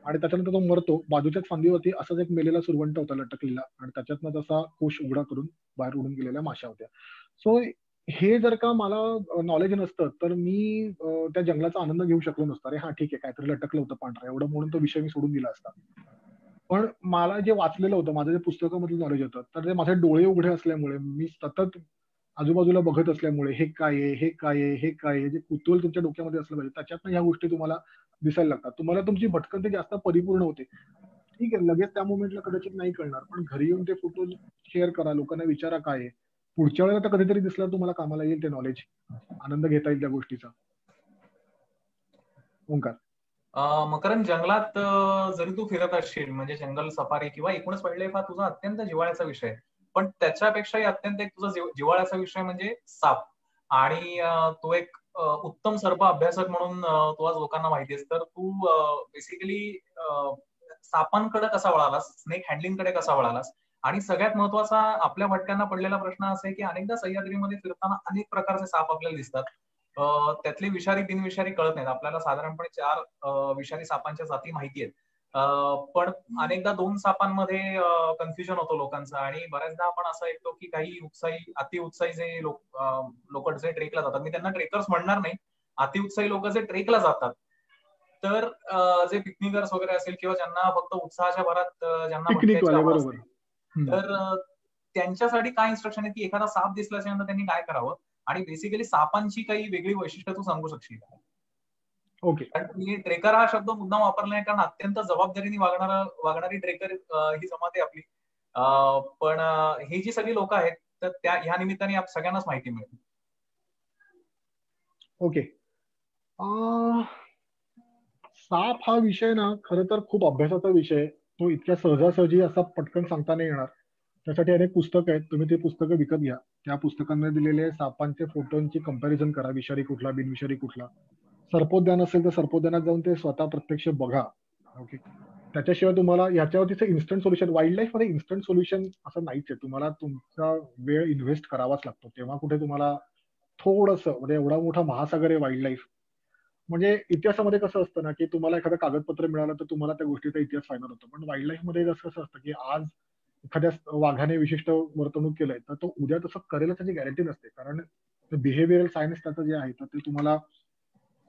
आणि त्याच्यानंतर तो मरतो. बाजूच्याच फांदीवरती असाच एक मेलेला सुरवंट होता लटकलेला आणि त्याच्यातनं तसा कोश उघडा करून बाहेर उडून गेलेल्या माशा होत्या. सो हे जर का मला नॉलेज नसतं तर मी त्या जंगलाचा आनंद घेऊ शकलो नसतो. अरे हा ठीक आहे काहीतरी लटकलं होतं पांढरा एवढं म्हणून तो विषय मी सोडून दिला असता. पण मला जे वाचलेलं होतं, माझं जे पुस्तकामधलं नॉलेज होतं, तर ते माझे डोळे उघडे असल्यामुळे मी सतत आजूबाजूला बघत असल्यामुळे हे काय आहे, हे काय आहे, हे काय आहे, जे कुतूहल तुमच्या डोक्यामध्ये असलं पाहिजे त्याच्यातनं ह्या गोष्टी तुम्हाला दिसायला लागतात. तुम्हाला तुमची भटकंती जास्त परिपूर्ण होते. ठीक आहे, लगेच त्या मोमेंटला कदाचित नाही कळणार, पण घरी येऊन ते फोटो शेअर करा, लोकांना विचारा काय आहे. पुढच्या वेळेला तर कधीतरी दिसलं तुम्हाला कामाला येईल ते नॉलेज, आनंद घेता येईल त्या गोष्टीचा. ओंकार. मकरंद, जंगलात जरी तू फिरत असशील म्हणजे जंगल सफारी किंवा एकूणच वाईल्ड लाईफ हा तुझा अत्यंत जिव्हाळ्याचा विषय आहे, पण त्याच्यापेक्षाही अत्यंत एक तुझा जिव्हाळ्याचा विषय म्हणजे साप. आणि तो एक उत्तम सर्प अभ्यासक म्हणून तू आज लोकांना माहिती आहेस, तर तू बेसिकली सापांकडे कसा वळालास, स्नेक हँडलिंगकडे कसा वळालास, आणि सगळ्यात महत्वाचा आपल्या भटक्यांना पडलेला प्रश्न असा आहे की अनेकदा सह्याद्रीमध्ये फिरताना अनेक प्रकारचे साप आपल्याला दिसतात. त्यातले विषारी बिनविषारी कळत नाहीत आपल्याला. साधारणपणे 4 विषारी सापांच्या जाती माहिती आहेत, पण अनेकदा 2 सापांमध्ये कन्फ्युजन होतो लोकांचं. आणि बऱ्याचदा आपण असं ऐकतो की काही अति उत्साही जे लोक जे ट्रेकला जातात, मी त्यांना ट्रेकर्स म्हणणार नाही, अति उत्साही लोक जे ट्रेकला जातात, तर जे पिकनिकर्स वगैरे असेल किंवा ज्यांना फक्त उत्साहाच्या भरात ज्यांना पिकनिक भटकायची वाले आवड बरोबर. असते, तर त्यांच्यासाठी काय इन्स्ट्रक्शन आहे की एखादा साप दिसल्याच्या नंतर त्यांनी काय करावं, आणि बेसिकली सापांची काही वेगळी वैशिष्ट्य तू सांगू शकशील? ओके. कारण ट्रेकर हा शब्द मुद्दाम वापरला नाही, कारण अत्यंत जबाबदारीने वागणारी ट्रेकर ही जमात आहे आपली. पण ही जी सगळी लोक आहेत तर ह्या निमित्ताने सगळ्यांनाच माहिती मिळेल. ओके. साप हा विषय ना खरं तर खूप अभ्यासाचा विषय आहे. तो इतक्या सहजासहजी असा पटकन सांगता नाही येणार. त्यासाठी अनेक पुस्तकं आहेत, तुम्ही ते पुस्तकं विकत घ्या. त्या पुस्तकांमध्ये दिलेले सापांचे फोटोंची कंपॅरिझन करा, विषारी कुठला बिनविषारी कुठला. सर्पोद्यान असेल तर सर्पोद्यानात जाऊन ते स्वतः प्रत्यक्ष बघा. ओके. त्याच्याशिवाय तुम्हाला याच्यावरतीच इन्स्टंट सोल्युशन, वाईल्ड लाईफ मध्ये इन्स्टंट सोल्युशन असं नाहीच आहे. तुम्हाला तुमचा वेळ इन्व्हेस्ट करावाच लागतो, तेव्हा कुठे तुम्हाला थोडंसं म्हणजे एवढा मोठा महासागर आहे वाईल्ड लाईफ. म्हणजे इतिहासामध्ये कसं असतं ना, की तुम्हाला एखादं कागदपत्र मिळालं तर तुम्हाला त्या गोष्टीचा इतिहास फायनल होतो. पण वाईल्ड लाईफ मध्ये कसं असतं, की आज एखाद्या वाघाने विशिष्ट वर्तणूक केलंय तर तो उद्या तसं करेल त्याची गॅरंटी नसते. कारण बिहेव्हिअरल सायन्स त्याचं जे आहे तर ते तुम्हाला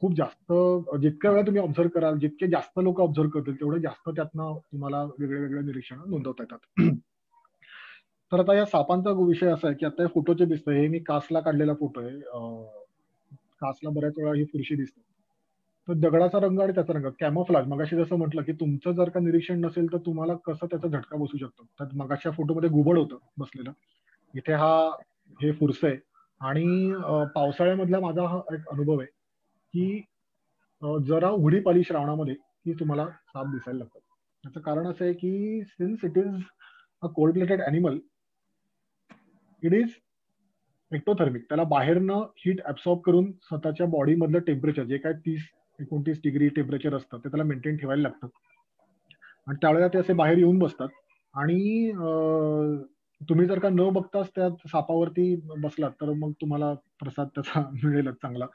खूप जास्त जितक्या वेळा तुम्ही ऑब्झर्व्ह कराल, जितके जास्त लोक ऑब्झर्व्ह करतील तेवढे जास्त त्यातनं तुम्हाला वेगळे वेगळे निरीक्षण नोंदवता येतात. तर आता या सापांचा विषय असा आहे की आता फोटोचे दिसतंय, हे मी कासला काढलेला फोटो आहे. कासला बऱ्याच वेळा ही फुरशी दिसते. तर दगडाचा रंग आणि त्याचा रंग कॅमोफ्लाज, मगाशी जसं म्हटलं की तुमचं जर का निरीक्षण नसेल तर तुम्हाला कसं त्याचा झटका बसू शकतो. तर मगाच्या फोटोमध्ये घुबड होतं बसलेलं, इथे हे फुरसं आहे. आणि पावसाळ्यामधला माझा हा एक अनुभव आहे की जरा उघडीप आली श्रावणामध्ये की तुम्हाला साप दिसायला लागतात. त्याचं कारण असं आहे की since it is a cold blooded animal, it is ectothermic. त्याला बाहेरनं हीट ऍब्सॉर्ब करून स्वतःच्या बॉडी मधलं टेम्परेचर जे काय 30-29 डिग्री टेम्परेचर असतं ते त्याला मेंटेन ठेवायला लागतं. आणि त्यावेळेला ते असे बाहेर येऊन बसतात. आणि तुम्ही जर का न बघताच त्या सापावरती बसलात तर मग तुम्हाला प्रसाद त्याचा मिळेलच चांगला,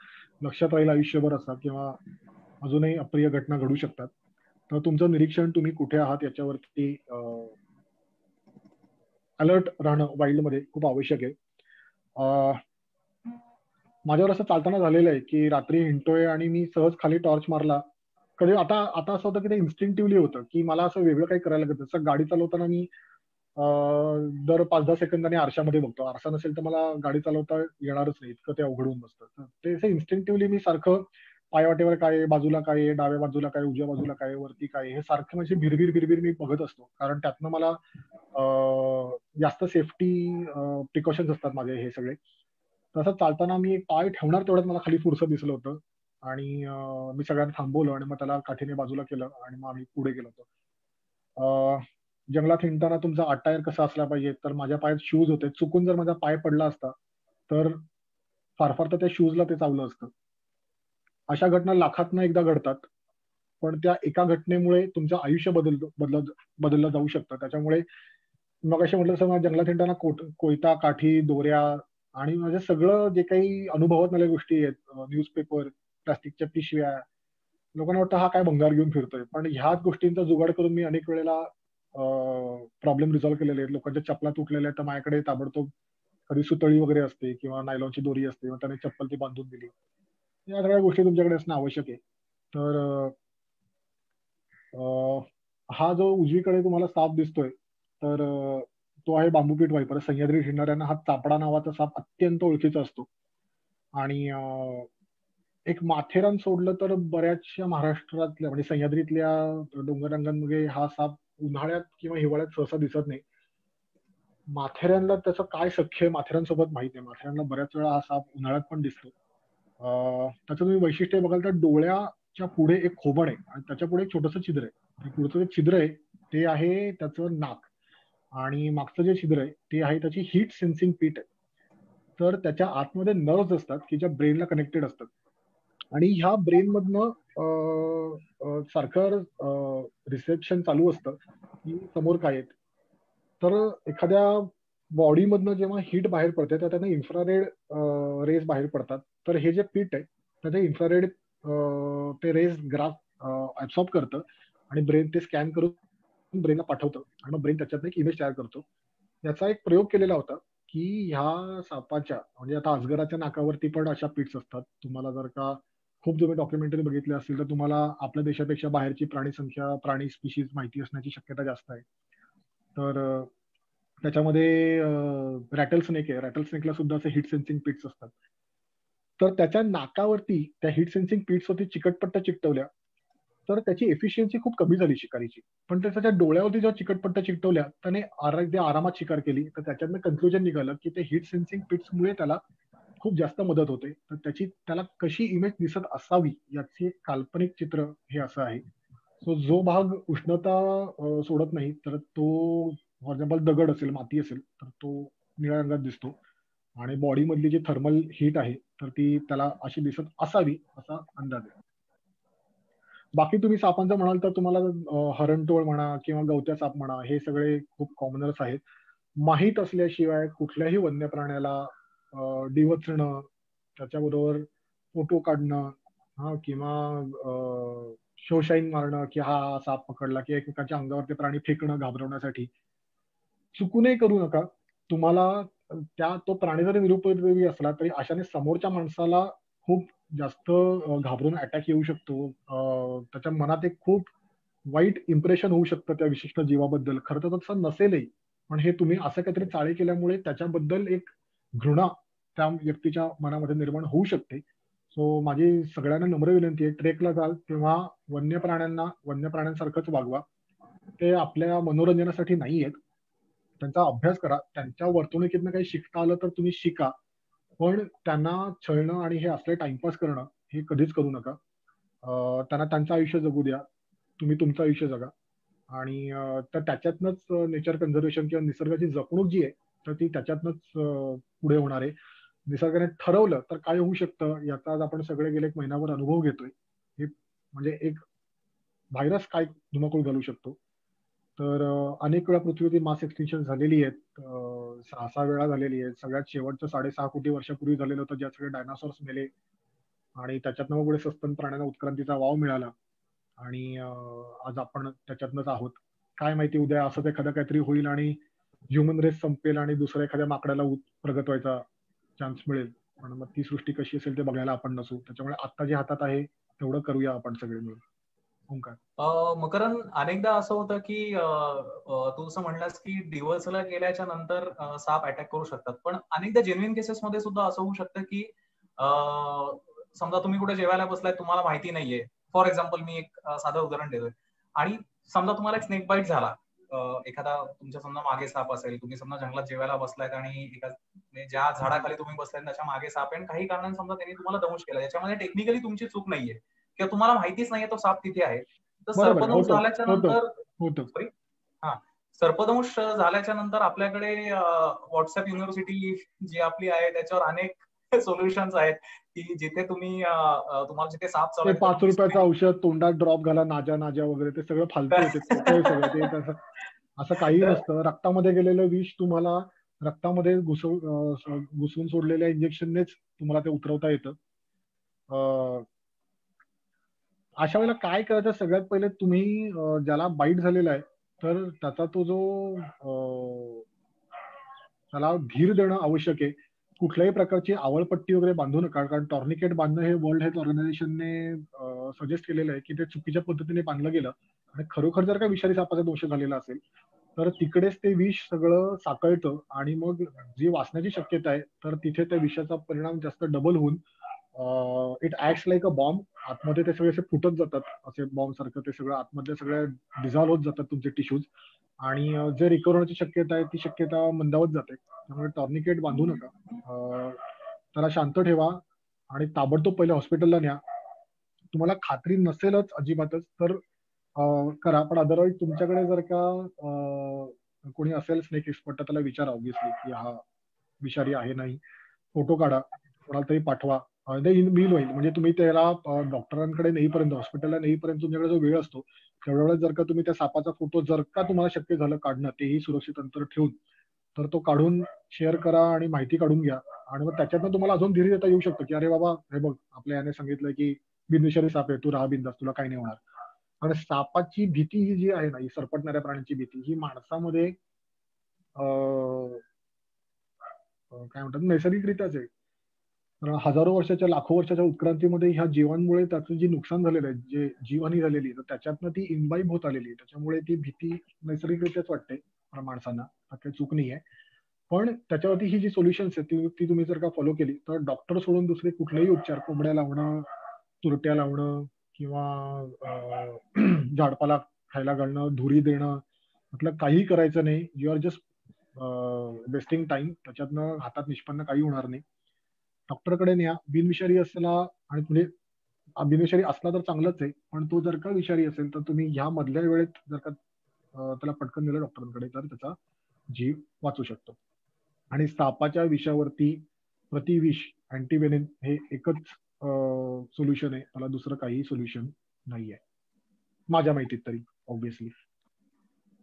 लक्षात राहील आयुष्यभर असा, किंवा अजूनही अप्रिय घटना घडू शकतात. तर तुमचं निरीक्षण तुम्ही कुठे आहात याच्यावरती अलर्ट राहणं वाईल्डमध्ये खूप आवश्यक आहे. माझ्यावर असं चालताना झालेलं आहे की रात्री हिंडतोय आणि मी सहज खाली टॉर्च मारला. कधी आता आता असं होतं की ते इन्स्टिंक्टिव्हली होतं की मला असं वेगळं काही करायला लागत नाही. जसं गाडी चालवताना मी दर 5-10 सेकंदाने आरशामध्ये बघतो. आरसा नसेल तर मला गाडी चालवता येणारच नाही, इतकं ते अवघड होऊन बसतं. तर ते असं इन्स्टिंक्टिव्हली मी सारखं पायवाटेवर काय आहे, बाजूला काय आहे, डाव्या बाजूला काय, उजव्या बाजूला काय, वरती काय, हे सारखं म्हणजे भिरभिर भिरभिर मी बघत असतो. कारण त्यातनं मला जास्त सेफ्टी प्रिकॉशन्स असतात माझे हे सगळे. तसं चालताना मी एक पाय ठेवणार तेवढ्यात मला खाली पुरसं दिसलं होतं. आणि मी सगळ्यांना थांबवलं आणि मग त्याला काठीने बाजूला केलं आणि मग आम्ही पुढे गेलो होतो. जंगलात हिंडताना तुमचा अटायर कसा असला पाहिजे, तर माझ्या पायात शूज होते. चुकून जर माझा पाय पडला असता तर फार फार तर त्या शूजला ते चावलं असतं. अशा घटना लाखातनं एकदा घडतात. पण त्या एका घटनेमुळे तुमचं आयुष्य बदललं जाऊ शकतं. त्याच्यामुळे मग असे म्हटलं तसं मला जंगलात हिंडताना कोयता, काठी, दोऱ्या आणि माझं सगळं जे काही अनुभवात आलेल्या गोष्टी आहेत, न्यूजपेपर, प्लास्टिकच्या पिशव्या, लोकांना वाटतं हा काय भंगार घेऊन फिरतोय. पण ह्याच गोष्टींचा जुगाड करून मी अनेक वेळेला प्रॉब्लेम रिझॉल्व्ह केलेले आहेत. लोकांच्या चपला तुटलेल्या आहेत तर माझ्याकडे ताबडतोब कधी सुतळी वगैरे असते किंवा नायलॉनची दोरी असते, मग त्याने चप्पल ती बांधून दिली. या सगळ्या गोष्टी तुमच्याकडे असणं आवश्यक आहे. तर हा जो उजवीकडे तुम्हाला साप दिसतोय तर तो आहे बांबूपीठ वायपर. सह्याद्री हिंडणाऱ्यांना हा चापडा नावाचा साप अत्यंत ओळखीचा असतो. आणि एक माथेरान सोडलं तर बऱ्याचशा महाराष्ट्रातल्या म्हणजे सह्याद्रीतल्या डोंगररांगांमध्ये हा साप उन्हाळ्यात किंवा हिवाळ्यात सहसा दिसत नाही. माथेरानला त्याचं काय सख्य आहे माथेरानसोबत माहित नाही. माथेरानला बऱ्याच वेळा हा साप उन्हाळ्यात पण दिसतो. त्याचं तुम्ही वैशिष्ट्य बघाल तर डोळ्याच्या पुढे एक खोबण आहे आणि त्याच्या पुढे एक छोटंसं छिद्र आहे. ते पुढचं जे छिद्र आहे ते आहे त्याचं नाक. आणि मागचं जे छिद्र आहे ते आहे त्याची हीट सेन्सिंग पीठ आहे. तर त्याच्या आतमध्ये नर्व्स असतात की ज्या ब्रेनला कनेक्टेड असतात. आणि ह्या ब्रेन मधनं सारखं रिसेप्शन चालू असतं की समोर काय आहेत. तर एखाद्या बॉडीमधनं जेव्हा हीट बाहेर पडते तर त्यांना इन्फ्रारेड रेज बाहेर पडतात. तर हे जे पीठ आहे त्याचे इन्फ्रारेड ते रेज ग्राफ ऍब्सॉर्ब करतं आणि ब्रेन ते स्कॅन करून ब्रेनला पाठवतं आणि मग ब्रेन त्याच्यात एक इमेज तयार करतो. याचा एक प्रयोग केलेला होता की ह्या सापाच्या म्हणजे आता अजगराच्या नाकावरती पण अशा पिट्स असतात. तुम्हाला जर का खूप तुम्ही डॉक्युमेंटरी बघितले असतील तर तुम्हाला आपल्या देशापेक्षा बाहेरची प्राणी संख्या, प्राणी स्पीशीज माहिती असण्याची शक्यता जास्त आहे. तर त्याच्यामध्ये रॅटल स्नेक आहे. रॅटल स्नेकला सुद्धा असे हीट सेन्सिंग पिट्स असतात. तर त्याच्या नाकावरती त्या हीट सेन्सिंग पिट्सवरती चिकटपट्ट्या चिकटवल्या तर त्याची एफिशियन्सी खूप कमी झाली शिकारीची. पण त्याच्या डोळ्यावरती जेव्हा चिकटपट्ट्या चिकटवल्या त्याने अगदी आरामात शिकार केली. तर त्याच्यातनं कन्क्लुजन निघालं की ते हीट सेन्सिंग पिट्समुळे त्याला खूप जास्त मदत होते. तर त्याला कशी इमेज दिसत असावी याचे एक काल्पनिक चित्र हे असं आहे. सो जो भाग उष्णता सोडत नाही तर तो फॉर एक्झाम्पल दगड असेल, माती असेल तर तो निळ्या रंगात दिसतो. आणि बॉडी मधली जी थर्मल हीट आहे तर ती त्याला अशी दिसत असावी असा अंदाज आहे. बाकी तुम्ही सापांचं म्हणाल तर तुम्हाला हरणटोळ म्हणा किंवा गवत्या साप म्हणा हे सगळे खूप कॉमनर्स आहेत. माहीत असल्याशिवाय कुठल्याही वन्य प्राण्याला डिवचणं, त्याच्याबरोबर फोटो काढणं, हा, किंवा शोशाईन मारणं की हा साप पकडला, की एकमेकांच्या अंगावर ते प्राणी फेकणं घाबरवण्यासाठी, चुकूनही करू नका. तुम्हाला तो प्राणी जरी निरुपयोगी असला तरी अशाने समोरच्या माणसाला खूप जास्त घाबरून अटॅक येऊ शकतो. त्याच्या मनात एक खूप वाईट इम्प्रेशन होऊ शकतं त्या विशिष्ट जीवाबद्दल. खरं तर तसं नसेलही, पण हे तुम्ही असं काहीतरी चाळे केल्यामुळे त्याच्याबद्दल एक घृणा त्या व्यक्तीच्या मनामध्ये निर्माण होऊ शकते. सो माझी सगळ्यांना नम्र विनंती आहे, ट्रेकला जाल तेव्हा वन्य प्राण्यांसारखंच वागवा. ते आपल्या मनोरंजनासाठी नाही आहेत. त्यांचा अभ्यास करा. त्यांच्या वर्तणुकीतनं काही शिकता आलं तर तुम्ही शिका. पण त्यांना छळणं आणि हे असले टाइमपास करणं हे कधीच करू नका. त्यांना त्यांचं आयुष्य जगू द्या. तुम्ही तुमचं आयुष्य जगा. आणि तर त्याच्यातनंच नेचर कन्झर्वेशन किंवा निसर्गाची जपणूक जी आहे तर ती त्याच्यातनंच पुढे होणार आहे. निसर्गाने ठरवलं तर काय होऊ शकतं याचा आज आपण सगळे गेले 1 महिनाभर अनुभव घेतोय. हे म्हणजे एक व्हायरस काय धुमाकूळ घालू शकतो. तर अनेक वेळा पृथ्वीवरती मास एक्सटिंक्शन झालेली आहेत. 6 वेळा झालेली आहे. सगळ्यात शेवटचं 6.5 कोटी वर्षापूर्वी झालेलं होतं, ज्यात सगळे डायनासॉर्स मेले आणि त्याच्यातनं मग पुढे सस्तन प्राण्यांना उत्क्रांतीचा वाव मिळाला. आणि आज आपण त्याच्यातनंच आहोत. काय माहिती उद्या असंच एखादं काहीतरी होईल आणि ह्युमन रेस संपेल आणि दुसऱ्या एखाद्या माकडाला प्रगत व्हायचा चान्स मिळेल. पण मग ती सृष्टी कशी असेल ते बघायला आपण नसू. त्याच्यामुळे आता जे हातात आहे तेवढं करूया आपण सगळे मिळून. ओंकार. मकरंद, अनेकदा असं होतं की तू असं म्हणलास की डिव्हर्सला गेल्याच्या नंतर साप अटॅक करू शकतात, पण अनेकदा जेन्युइन केसेस मध्ये सुद्धा असं होऊ शकतं की समजा तुम्ही कुठे जेवायला बसलाय, तुम्हाला माहिती नाहीये. फॉर एक्झाम्पल मी एक साधं उदाहरण देतोय, आणि समजा तुम्हाला एक स्नेक बाईट झाला, एखादा तुमच्या समजा मागे साप असेल, तुम्ही समजा जंगलात जेवायला बसलायत आणि ज्या झाडाखाली तुम्ही बसलाय त्याच्या मागे साप आहे, आणि काही कारणाने समजा त्यांनी तुम्हाला दंश केला, याच्यामध्ये टेक्निकली तुमची चूक नाहीये किंवा तुम्हाला माहितीच नाहीये तो साप तिथे आहे. तर बरोबर आहे. सर्पदंश होतं झाल्याच्या होतं नंतर, होतं. सॉरी, हा, सर्पदंश झाल्याच्या नंतर आपल्याकडे व्हॉट्सअप युनिव्हर्सिटी जी आपली आहे त्याच्यावर अनेक सोल्युशन्स आहेत की जिथे तुम्ही तुम्हाला जिथे साप ते चावला तिथे 5 तुम्ही रुपयाचं स्प्रे. औषध तोंडात ड्रॉप घाला, नाजा नाजा वगैरे ते सगळं फालतू आहे. ते खोटं आहे सगळं. ते तसं असं काही नसतं. रक्तामध्ये गेलेलं विष तुम्हाला रक्तामध्ये घुसवून सोडलेल्या इंजेक्शननेच तुम्हाला ते उतरवता येतं. अशा वेळेला काय करायचं, सगळ्यात पहिले तुम्ही ज्याला बाईट झालेला आहे तर त्याचा तो जो त्याला धीर देणं आवश्यक आहे. कुठल्याही प्रकारची आवळपट्टी वगैरे बांधू नका, कारण टॉर्निकेट बांधणं हे वर्ल्ड हेल्थ ऑर्गनायझेशनने सजेस्ट केलेलं आहे की ते चुकीच्या पद्धतीने बांधलं गेलं आणि खरोखर जर का विषारी सापाचा दोष झालेला असेल तर तिकडेच ते विष सगळं साकळतं आणि मग जी वाचण्याची शक्यता आहे तर तिथे त्या विषाचा परिणाम जास्त डबल होऊन it acts like a bomb. आतमध्ये ते सगळे असे फुटत जातात, असे बॉम्ब सारखं ते सगळं आतमध्ये सगळे डिझॉल्व्ह होत जातात तुमचे टिश्यूज, आणि जे रिकव्हर होण्याची शक्यता आहे ती शक्यता मंदावत जाते. त्यामुळे टॉर्निकेट बांधू नका. त्याला शांत ठेवा आणि ताबडतोब पहिले हॉस्पिटलला न्या. तुम्हाला खात्री नसेलच अजिबातच तर करा, पण अदरवाईज तुमच्याकडे जर का कोणी असेल स्नेक एक्सपर्ट तर त्याला विचारा ऑब्व्हियसली की हा विषारी आहे नाही. फोटो काढा, कोणाला तरी पाठवा. ते मिल होईल, म्हणजे तुम्ही त्याला डॉक्टरांकडे नेईपर्यंत, हॉस्पिटलला नेईपर्यंत तुमच्याकडे जो वेळ असतो तेवढ्या वेळेस जर का तुम्ही त्या सापाचा फोटो जर का तुम्हाला शक्य झालं काढणं, तेही सुरक्षित अंतर ठेवून, तर तो काढून शेअर करा आणि माहिती काढून घ्या. आणि मग त्याच्यातनं तुम्हाला अजून धीर देता येऊ शकतो की अरे बाबा हे बघ, आपल्या याने सांगितलं की बिनविषारी साप आहे, तू राहा बिंदास, तुला काही नाही होणार. आणि सापाची भीती ही जी आहे ना, ही सरपटणाऱ्या प्राण्यांची भीती, ही माणसामध्ये काय म्हणतात नैसर्गिकरित्याच आहे. हजारो वर्षाच्या, लाखो वर्षाच्या उत्क्रांतीमध्ये ह्या जीवांमुळे त्याचं जे नुकसान झालेलं आहे, जे जीवहानी झालेली आहे, तर त्याच्यातनं ती इम्बाईब होत आलेली आहे. त्याच्यामुळे ती भीती नैसर्गिकरित्याच वाटते माणसांना, काही चूक नाही आहे. पण त्याच्यावरती ही जी सोल्युशन्स आहेत ती तुम्ही जर का फॉलो केली तर डॉक्टर सोडून दुसरे कुठलेही उपचार, कोंबड्या लावणं, तुरट्या लावणं किंवा झाडपाला खायला घालणं, धुरी देणं, म्हटलं काही करायचं नाही. You are just wasting time. त्याच्यातनं हातात निष्पन्न काही होणार नाही. डॉक्टरकडे न्या. बिनविषारी असला, आणि म्हणजे बिनविषारी असला तर चांगलंच आहे, पण तो जर का विषारी असेल तर तुम्ही ह्या मधल्या वेळेत जर का त्याला पटकन नेलं डॉक्टरांकडे तर त्याचा जीव वाचू शकतो. आणि सापाच्या विषावरती प्रतिविष, अँटीवेनिन हे एकच सोल्युशन आहे, त्याला दुसरं काही सोल्युशन नाहीये माझ्या माहितीत तरी, ऑब्व्हियसली.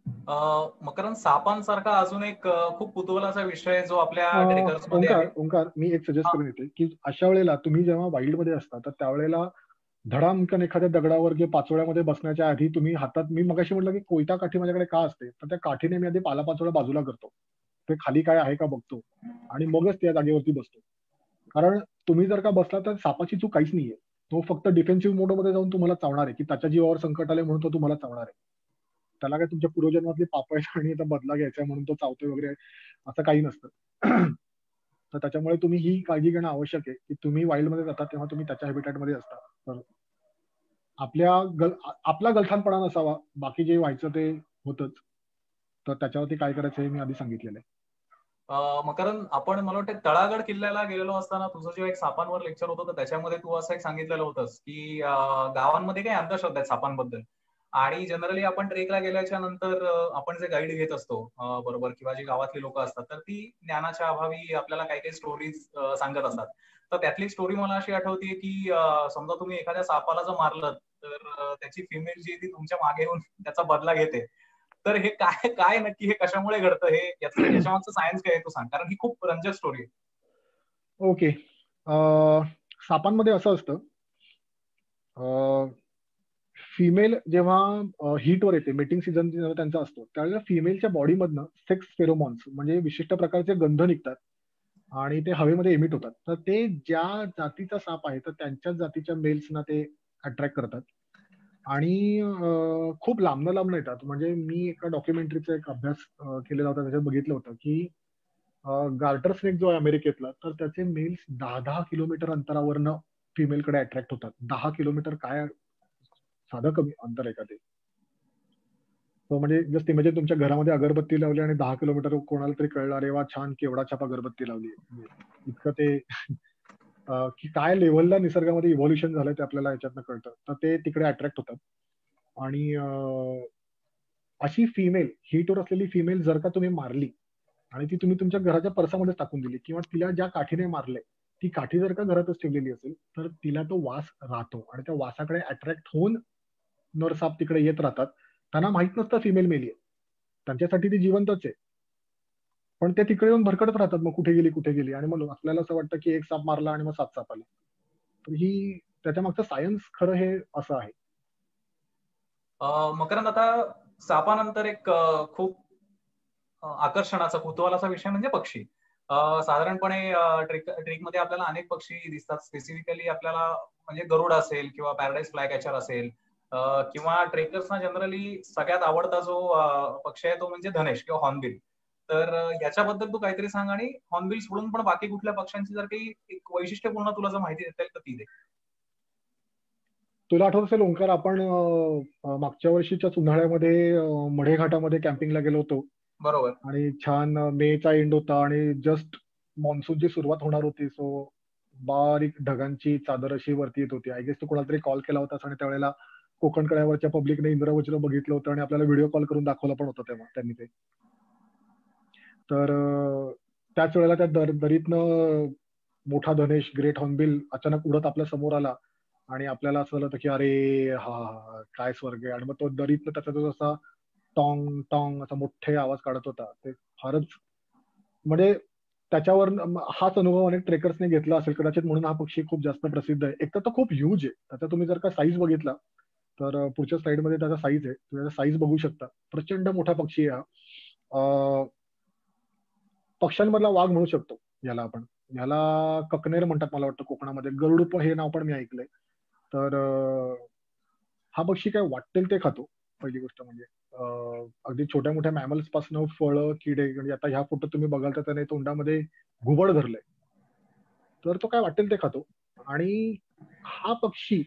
मकरंद, सापांसारखा अजून एक खूप कुतूहलाचा विषय जो आपल्या ट्रेकर्स मध्ये आहे. ओंकार, मी एक सजेस्ट हा, करून येते की अशा वेळेला तुम्ही जेव्हा वाईल्ड मध्ये असता तर त्यावेळेला धडामकन एखाद्या दगडावर किंवा पाचोळ्यामध्ये बसण्याच्या आधी तुम्ही हातात, मी मगाशी म्हटलं की कोयता काठी माझ्याकडे का असते, तर त्या काठीने मी आधी पालापाचोळा बाजूला करतो, ते खाली काय आहे का बघतो आणि मगच त्या जागेवरती बसतो. कारण तुम्ही जर का बसला तर सापाची चूक काहीच नाहीये. तो फक्त डिफेन्सिव्ह मोडमध्ये जाऊन तुम्हाला चावणार आहे, की त्याच्या जीवावर संकट आले म्हणून तो तुम्हाला चावणार आहे. त्याला काय तुमच्या पूर्वजन्मातली पाप आहेत आणि आता बदला घ्यायचा म्हणून तो चावतोय वगैरे असं काही नसतं. तर त्याच्यामुळे तुम्ही ही काळजी घेणं आवश्यक आहे की तुम्ही वाईल्ड मध्ये जाता तेव्हा तुम्ही त्याच्या हॅबिटॅट मध्ये असता. तर आपला गलथानपणा नसावा, बाकी जे व्हायचं ते होतच. तर त्याच्यावरती काय करायचं हे मी आधी सांगितलेलं आहे. मकरंद, आपण मला वाटतं तळागड किल्ल्याला गेलेलो असताना तुझं जेव्हा एक सापांवर लेक्चर होतं तर त्याच्यामध्ये तू असं एक सांगितलेलं होतंस की गावांमध्ये काही अंधश्रद्धा आहेत सापांबद्दल, आणि जनरली आपण ट्रेकला गेल्याच्या नंतर आपण जे गाईड घेत असतो बरोबर, किंवा जी गावातली लोक असतात, तर ती ज्ञानाच्या अभावी आपल्याला काही काही स्टोरीज सांगत असतात. तर त्यातली स्टोरी मला अशी आठवते की समजा तुम्ही एखाद्या सापाला जर मारलं तर त्याची फिमेल जी आहे ती तुमच्या मागे येऊन त्याचा बदला घेते. तर हे काय काय नक्की, हे कशामुळे घडतं, हे याच्या मागचं सायन्स काय आहे तू सांग, कारण ही खूप रंजक स्टोरी आहे. ओके. सापांमध्ये असं असतं, फिमेल जेव्हा हीटवर येते, मेटिंग सीझन जेव्हा त्यांचा असतो, त्यावेळेला फिमेलच्या बॉडीमधनं सेक्स फेरोमॉन्स म्हणजे विशिष्ट प्रकारचे गंध निघतात आणि ते हवेमध्ये एमिट होतात. तर ते ज्या जातीचा साप आहे तर त्यांच्याच जातीच्या मेल्सना ते अट्रॅक्ट करतात आणि खूप लांबनं लांबनं येतात. म्हणजे मी एका डॉक्युमेंटरीचा एक अभ्यास केलेला होता, त्याच्यात बघितलं होतं की गार्टर स्नेक जो आहे अमेरिकेतला, तर त्याचे मेल्स 10-10 किलोमीटर अंतरावरनं फिमेलकडे अट्रॅक्ट होतात. 10 किलोमीटर काय साधं कमी अंतर आहे का ते? तो म्हणजे जस्ट इमेजिन तुमच्या घरामध्ये अगरबत्ती लावली आणि 10 किलोमीटर कोणाला तरी कळलं, अरे वा छान केवढा छाप अगरबत्ती लावली. इतकं ते की काय लेव्हलला निसर्गामध्ये इव्हॉल्युशन झालंय ते आपल्याला याच्यातनं कळतं. तर ते तिकडे अट्रॅक्ट होतात आणि अशी फिमेल, हीटवर असलेली फिमेल जर का तुम्ही मारली आणि ती तुम्ही तुमच्या घराच्या परसामध्ये टाकून दिली किंवा तिला ज्या काठीने मारलंय ती काठी जर का घरातच ठेवलेली असेल तर तिला तो वास राहतो आणि त्या वासाकडे अट्रॅक्ट होऊन नरसाप तिकडे येत राहतात. त्यांना माहित नसतं फिमेल मेली आहे, त्यांच्यासाठी ती जिवंतच आहे, पण ते तिकडे येऊन भरकडत राहतात, मग कुठे गेली कुठे गेली, आणि मग आपल्याला असं वाटतं की एक साप मारला आणि मग 7 साप आले. तर ही त्याच्या मागचं सायन्स खरं हे असं आहे. मकरंद, आता सापानंतर एक खूप आकर्षणाचा कुतूहलाचा विषय म्हणजे पक्षी. साधारणपणे ट्रेकमध्ये आपल्याला अनेक पक्षी दिसतात. स्पेसिफिकली आपल्याला म्हणजे गरुड असेल किंवा पॅराडाईज फ्लाय कॅचर असेल, किंवा ट्रेकर्सना जनरली सगळ्यात आवडता जो पक्षी आहे तो म्हणजे धनेश किंवा हॉर्नबिल. तर याच्याबद्दल तू काहीतरी सांग, आणि हॉर्नबिल सोडून पण बाकी कुठल्या पक्ष्यांची जर काही एक वैशिष्ट्यपूर्ण तुला जर माहिती देता येईल तर ती दे. तुला आठवत असेल ओंकार, आपण मागच्या वर्षीच्याच उन्हाळ्यामध्ये मढे घाटामध्ये कॅम्पिंगला गेलो होतो बरोबर. आणि छान मेचा एंड होता आणि जस्ट मान्सूनची सुरुवात होणार होती. सो बारीक ढगांची चादर अशी वरती येत होती. आय गेस तू कोणाला तरी कॉल केला होतास आणि त्यावेळेला कोकण कड्यावरच्या पब्लिकने इंद्रवज्र बघितलं होतं आणि आपल्याला व्हिडिओ कॉल करून दाखवलं पण होतं तेव्हा त्यांनी ते. तर त्याच वेळेला त्या दरीतनं मोठा धनेश, ग्रेट हॉर्नबिल अचानक उडत आपल्या समोर आला आणि आपल्याला असं झालं होतं की अरे हा हा, काय स्वर्ग आहे. आणि मग तो दरीतनं त्याचा जो असा टॉंग टॉंग असा मोठे आवाज काढत होता, ते फारच म्हणजे त्याच्यावर हाच अनुभव अनेक ट्रेकर्सने घेतला असेल कदाचित, म्हणून हा पक्षी खूप जास्त प्रसिद्ध आहे. एक तर तो खूप ह्यूज आहे, त्याचा तुम्ही जर का साईज बघितला तर पुढच्या स्लाइड मध्ये त्याचा साईज आहे, तुम्ही त्याचा साईज बघू शकता. प्रचंड मोठा पक्षी आहे हा. पक्ष्यांमधला वाघ म्हणू शकतो याला आपण. याला ककनेर म्हणतात मला वाटतं कोकणामध्ये. गरुड हे नाव पण मी ऐकलंय. तर हा पक्षी काय वाटेल ते खातो, पहिली गोष्ट म्हणजे. अगदी छोट्या मोठ्या मॅमल्स पासून फळं, किडे, म्हणजे आता ह्या फोटो तुम्ही बघाल तर त्याने तोंडामध्ये घुबड धरलंय. तर तो काय वाटेल ते खातो. आणि हा पक्षी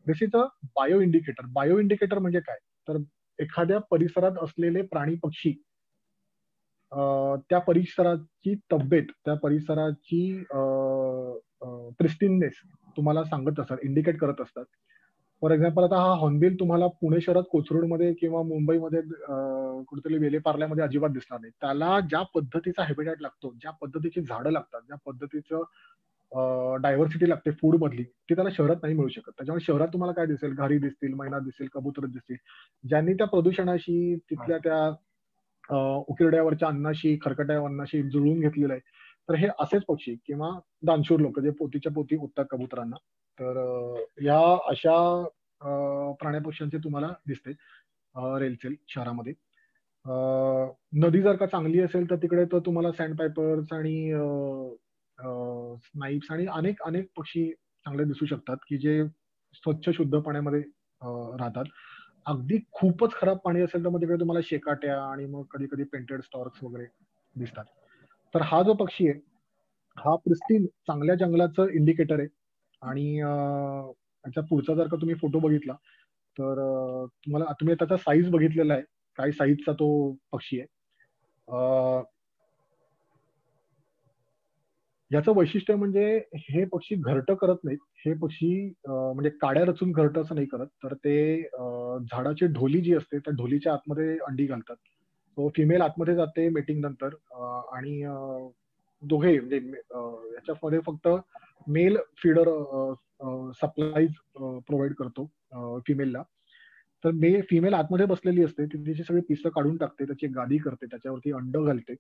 this is a bio indicator. Bio indicator म्हणजे काय, तर एखाद्या परिसरात असलेले प्राणी पक्षी त्या परिसराची तब्येत, त्या परिसराची प्रिस्टिननेस तुम्हाला सांगत असतात, इंडिकेट करत असतात. फॉर एक्झाम्पल आता हा हॉर्नबिल तुम्हाला पुणे शहरात कोथरूडमध्ये किंवा मुंबईमध्ये कुठेतरी वेलेपार्ल्यामध्ये अजिबात दिसणार नाही. त्याला ज्या पद्धतीचा हॅबिटॅट लागतो, ज्या पद्धतीची झाडं लागतात, ज्या पद्धतीचं डायव्हर्सिटी लागते फूड मधली, ती त्याला शहरात नाही मिळू शकत. त्याच्यामुळे शहरात तुम्हाला काय दिसेल, घारी दिसतील, मैना दिसेल, कबूतर दिसतील, ज्यांनी त्या प्रदूषणाशी, तिथल्या त्या उकिरड्यावरच्या अन्नाशी, खरकट्या अन्नाशी जुळवून घेतलेलं आहे. तर हे असेच पक्षी किंवा दानशूर लोक जे पोतीच्या पोती उठतात कबुतरांना, तर या अशा प्राण्या पक्ष्यांचे तुम्हाला दिसते रेलचेल शहरामध्ये. नदी जर का चांगली असेल तर तिकडे तर तुम्हाला सँड पायपर्स आणि स्नाईप्स आणि अनेक अनेक पक्षी चांगले दिसू शकतात की जे स्वच्छ शुद्ध पाण्यामध्ये राहतात. अगदी खूपच खराब पाणी असेल तर मग तिकडे तुम्हाला शेकाट्या आणि मग कधी कधी पेंटेड स्टॉर्क्स वगैरे दिसतात. तर हा जो पक्षी आहे हा प्रिस्टीन चांगल्या जंगलाचं इंडिकेटर आहे. आणि त्याच्या पुढचा जर का तुम्ही फोटो बघितला तर तुम्हाला, तुम्ही त्याचा साईज बघितलेला आहे, काय साईजचा तो पक्षी आहे. याचं वैशिष्ट्य म्हणजे हे पक्षी घरटं करत नाहीत. हे पक्षी म्हणजे काड्या रचून घरटं असं नाही करत, तर ते झाडाची ढोली जी असते त्या ढोलीच्या आतमध्ये अंडी घालतात. तो फिमेल आतमध्ये जाते मेटिंग नंतर आणि दोघे म्हणजे याच्यामध्ये फक्त मेल फीडर सप्लाईज प्रोव्हाइड करतो फिमेलला. तर फिमेल आतमध्ये बसलेली असते, ती तिची सगळी पिसं काढून टाकते, त्याची गादी करते, त्याच्यावरती अंड घालते,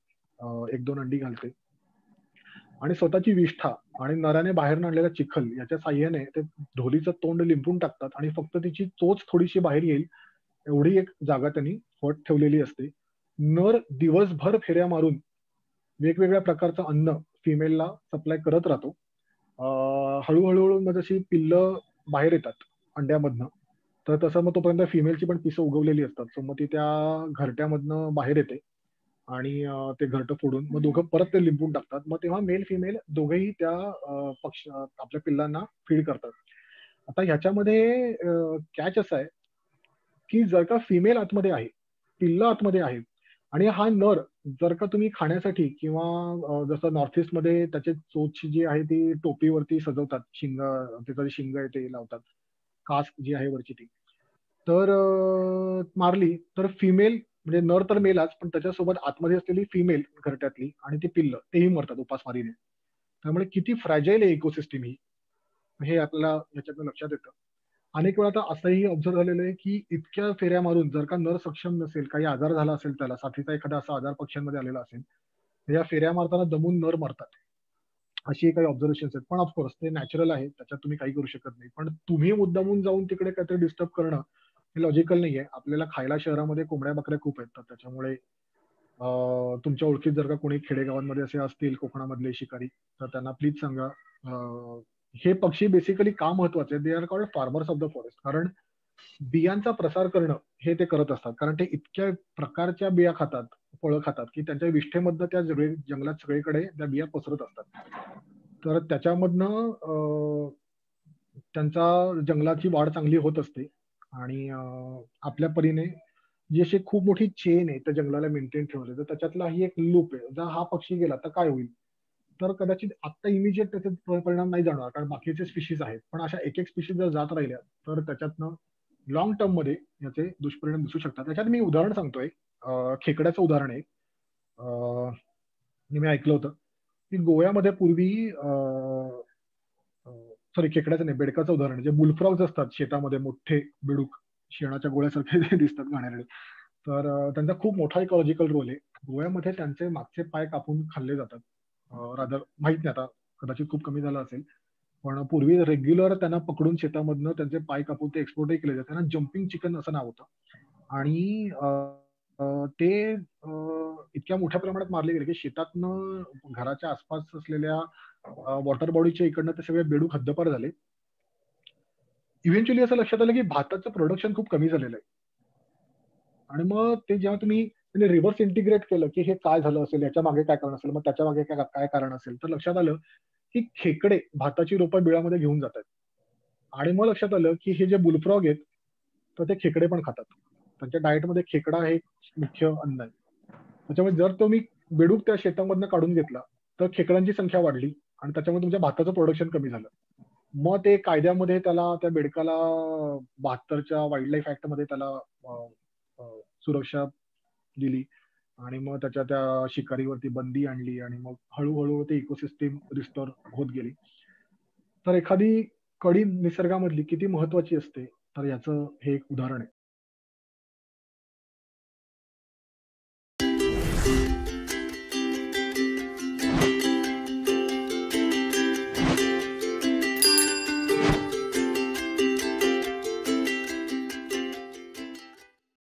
एक दोन अंडी घालते आणि स्वतःची विष्ठा आणि नराने बाहेर आणलेला चिखल याच्या साह्याने ते ढोलीचं तोंड लिंपून टाकतात आणि फक्त तिची चोच थोडीशी बाहेर येईल एवढी एक जागा त्यांनी फट ठेवलेली असते. नर दिवसभर फेऱ्या मारून वेगवेगळ्या प्रकारचं अन्न फिमेलला सप्लाय करत राहतो. हळूहळू मग जशी पिल्लं बाहेर येतात अंड्यामधनं, तर तसं मग तोपर्यंत फिमेलची पण पिसं उगवलेली असतात. सो मग ती त्या घरट्यामधनं बाहेर येते आणि ते घरटं फोडून मग दोघं परत ते लिंपून टाकतात. मग तेव्हा मेल फिमेल दोघेही त्या आपल्या पिल्लांना फीड करतात. आता ह्याच्यामध्ये कॅच असा आहे की जर का फिमेल आतमध्ये आहे, पिल्लं आतमध्ये आहे आणि हा नर जर का तुम्ही खाण्यासाठी किंवा जसं नॉर्थ ईस्ट मध्ये त्याची चोच जी आहे ती टोपीवरती सजवतात, शिंग, त्याचं शिंग आहे ते लावतात, कास्ट जी आहे वरची ती, तर मारली तर फिमेल म्हणजे नर तर मेलाच, पण त्याच्यासोबत आतमध्ये असलेली फिमेल घरट्यातली आणि ती पिल्लं तेही मरतात उपासमारीने. त्यामुळे किती फ्रॅजाईल आहे इकोसिस्टीम ही, हे आपल्याला याच्यातून लक्षात येतं. अनेक वेळा तर असंही ऑब्झर्व झालेलं आहे की इतक्या फेऱ्या मारून जर का नर सक्षम नसेल, काही आजार झाला असेल, त्याला साथीचा एखादा असा आजार पक्ष्यांमध्ये आलेला असेल, तर या फेऱ्या मारताना दमून नर मरतात. अशी काही ऑब्झर्वेशन आहेत. पण ऑफकोर्स ते नॅचरल आहे, त्याच्यात तुम्ही काही करू शकत नाही. पण तुम्ही मुद्दामून जाऊन तिकडे काहीतरी डिस्टर्ब करणं हे लॉजिकल नाहीये. आपल्याला खायला शहरामध्ये कोंबड्या बकऱ्या खूप आहेत, तर त्याच्यामुळे तुमच्या ओळखीत जर का कोणी खेडेगावांमध्ये असे असतील कोकणामधले शिकारी, तर त्यांना प्लीज सांगा. हे पक्षी बेसिकली का महत्वाचे, they are called farmers of the forest. कारण बियांचा प्रसार करणं हे ते करत असतात. कारण ते इतक्या प्रकारच्या बिया खातात, फळं खातात की त्यांच्या विष्ठेमधनं त्या जंगलात सगळीकडे त्या बिया पसरत असतात. तर त्याच्यामधनं त्यांचा जंगलाची वाढ चांगली होत असते. आणि आपल्या परीने जी अशी खूप मोठी चेन आहे त्या जंगलाला मेंटेन ठेवले, तर त्याच्यातला ही एक लूप आहे. जर हा पक्षी गेला तर काय होईल, तर कदाचित आता इमिजिएट त्याचे परिणाम नाही जाणार कारण बाकीचे स्पीशीज आहेत, पण अशा एक एक स्पीशीज जर जात राहिल्या तर त्याच्यातनं लॉंग टर्म मध्ये याचे दुष्परिणाम दिसू शकतात. त्याच्यात मी उदाहरण सांगतोय, खेकड्याचं उदाहरण आहे. मी ऐकलं होतं की गोव्यामध्ये पूर्वी, सॉरी खेकड्याचं नाही, बेडकाचं उदाहरण, जे बुलफ्रॉग्स असतात शेतामध्ये, मोठे बेडूक शेणाच्या गोळ्यासारखे जे दिसतात घाणेरडे, तर त्यांचा खूप मोठा इकॉलॉजिकल रोल आहे. गोव्यामध्ये त्यांचे मागचे पाय कापून खाल्ले जातात. रादर माहित नाही आता, कदाचित खूप कमी झालं असेल, पण पूर्वी रेग्युलर त्यांना पकडून शेतामधनं त्यांचे पाय कापून ते एक्सपोर्टही केले जाते. त्यांना जम्पिंग चिकन असं नाव होतं. आणि ते इतक्या मोठ्या प्रमाणात मारले गेले की शेतातनं घराच्या आसपास असलेल्या वॉटर बॉडीच्या इकडनं ते सगळे बेडूक हद्दपार झाले. इव्हेंच्युअली असं लक्षात आलं की भाताचं प्रोडक्शन खूप कमी झालेलं आहे. आणि मग ते जेव्हा तुम्ही रिव्हर्स इंटिग्रेट केलं की हे काय झालं असेल, याच्या मागे काय कारण असेल, मग त्याच्या मागे काय कारण असेल, तर लक्षात आलं की खेकडे भाताची रोपं बिळामध्ये घेऊन जातात. आणि मग लक्षात आलं की हे जे बुलफ्रॉग आहेत तर ते खेकडे पण खातात. त्यांच्या डाएटमध्ये खेकडा हे मुख्य अन्न आहे. त्याच्यामुळे जर तुम्ही बेडूक त्या शेतामधनं काढून घेतला तर खेकड्यांची संख्या वाढली आणि त्याच्यामुळे तुमच्या भाताचं प्रोडक्शन कमी झालं. मग ते कायद्यामध्ये त्याला, त्या बेडकाला 72च्या वाईल्ड लाईफ ऍक्ट मध्ये त्याला सुरक्षा दिली आणि मग त्याच्या त्या शिकारीवरती बंदी आणली आणि मग हळूहळू ते इकोसिस्टीम रिस्टोर होत गेली. तर एखादी कडी निसर्गामधली किती महत्वाची असते तर याचं हे एक उदाहरण आहे.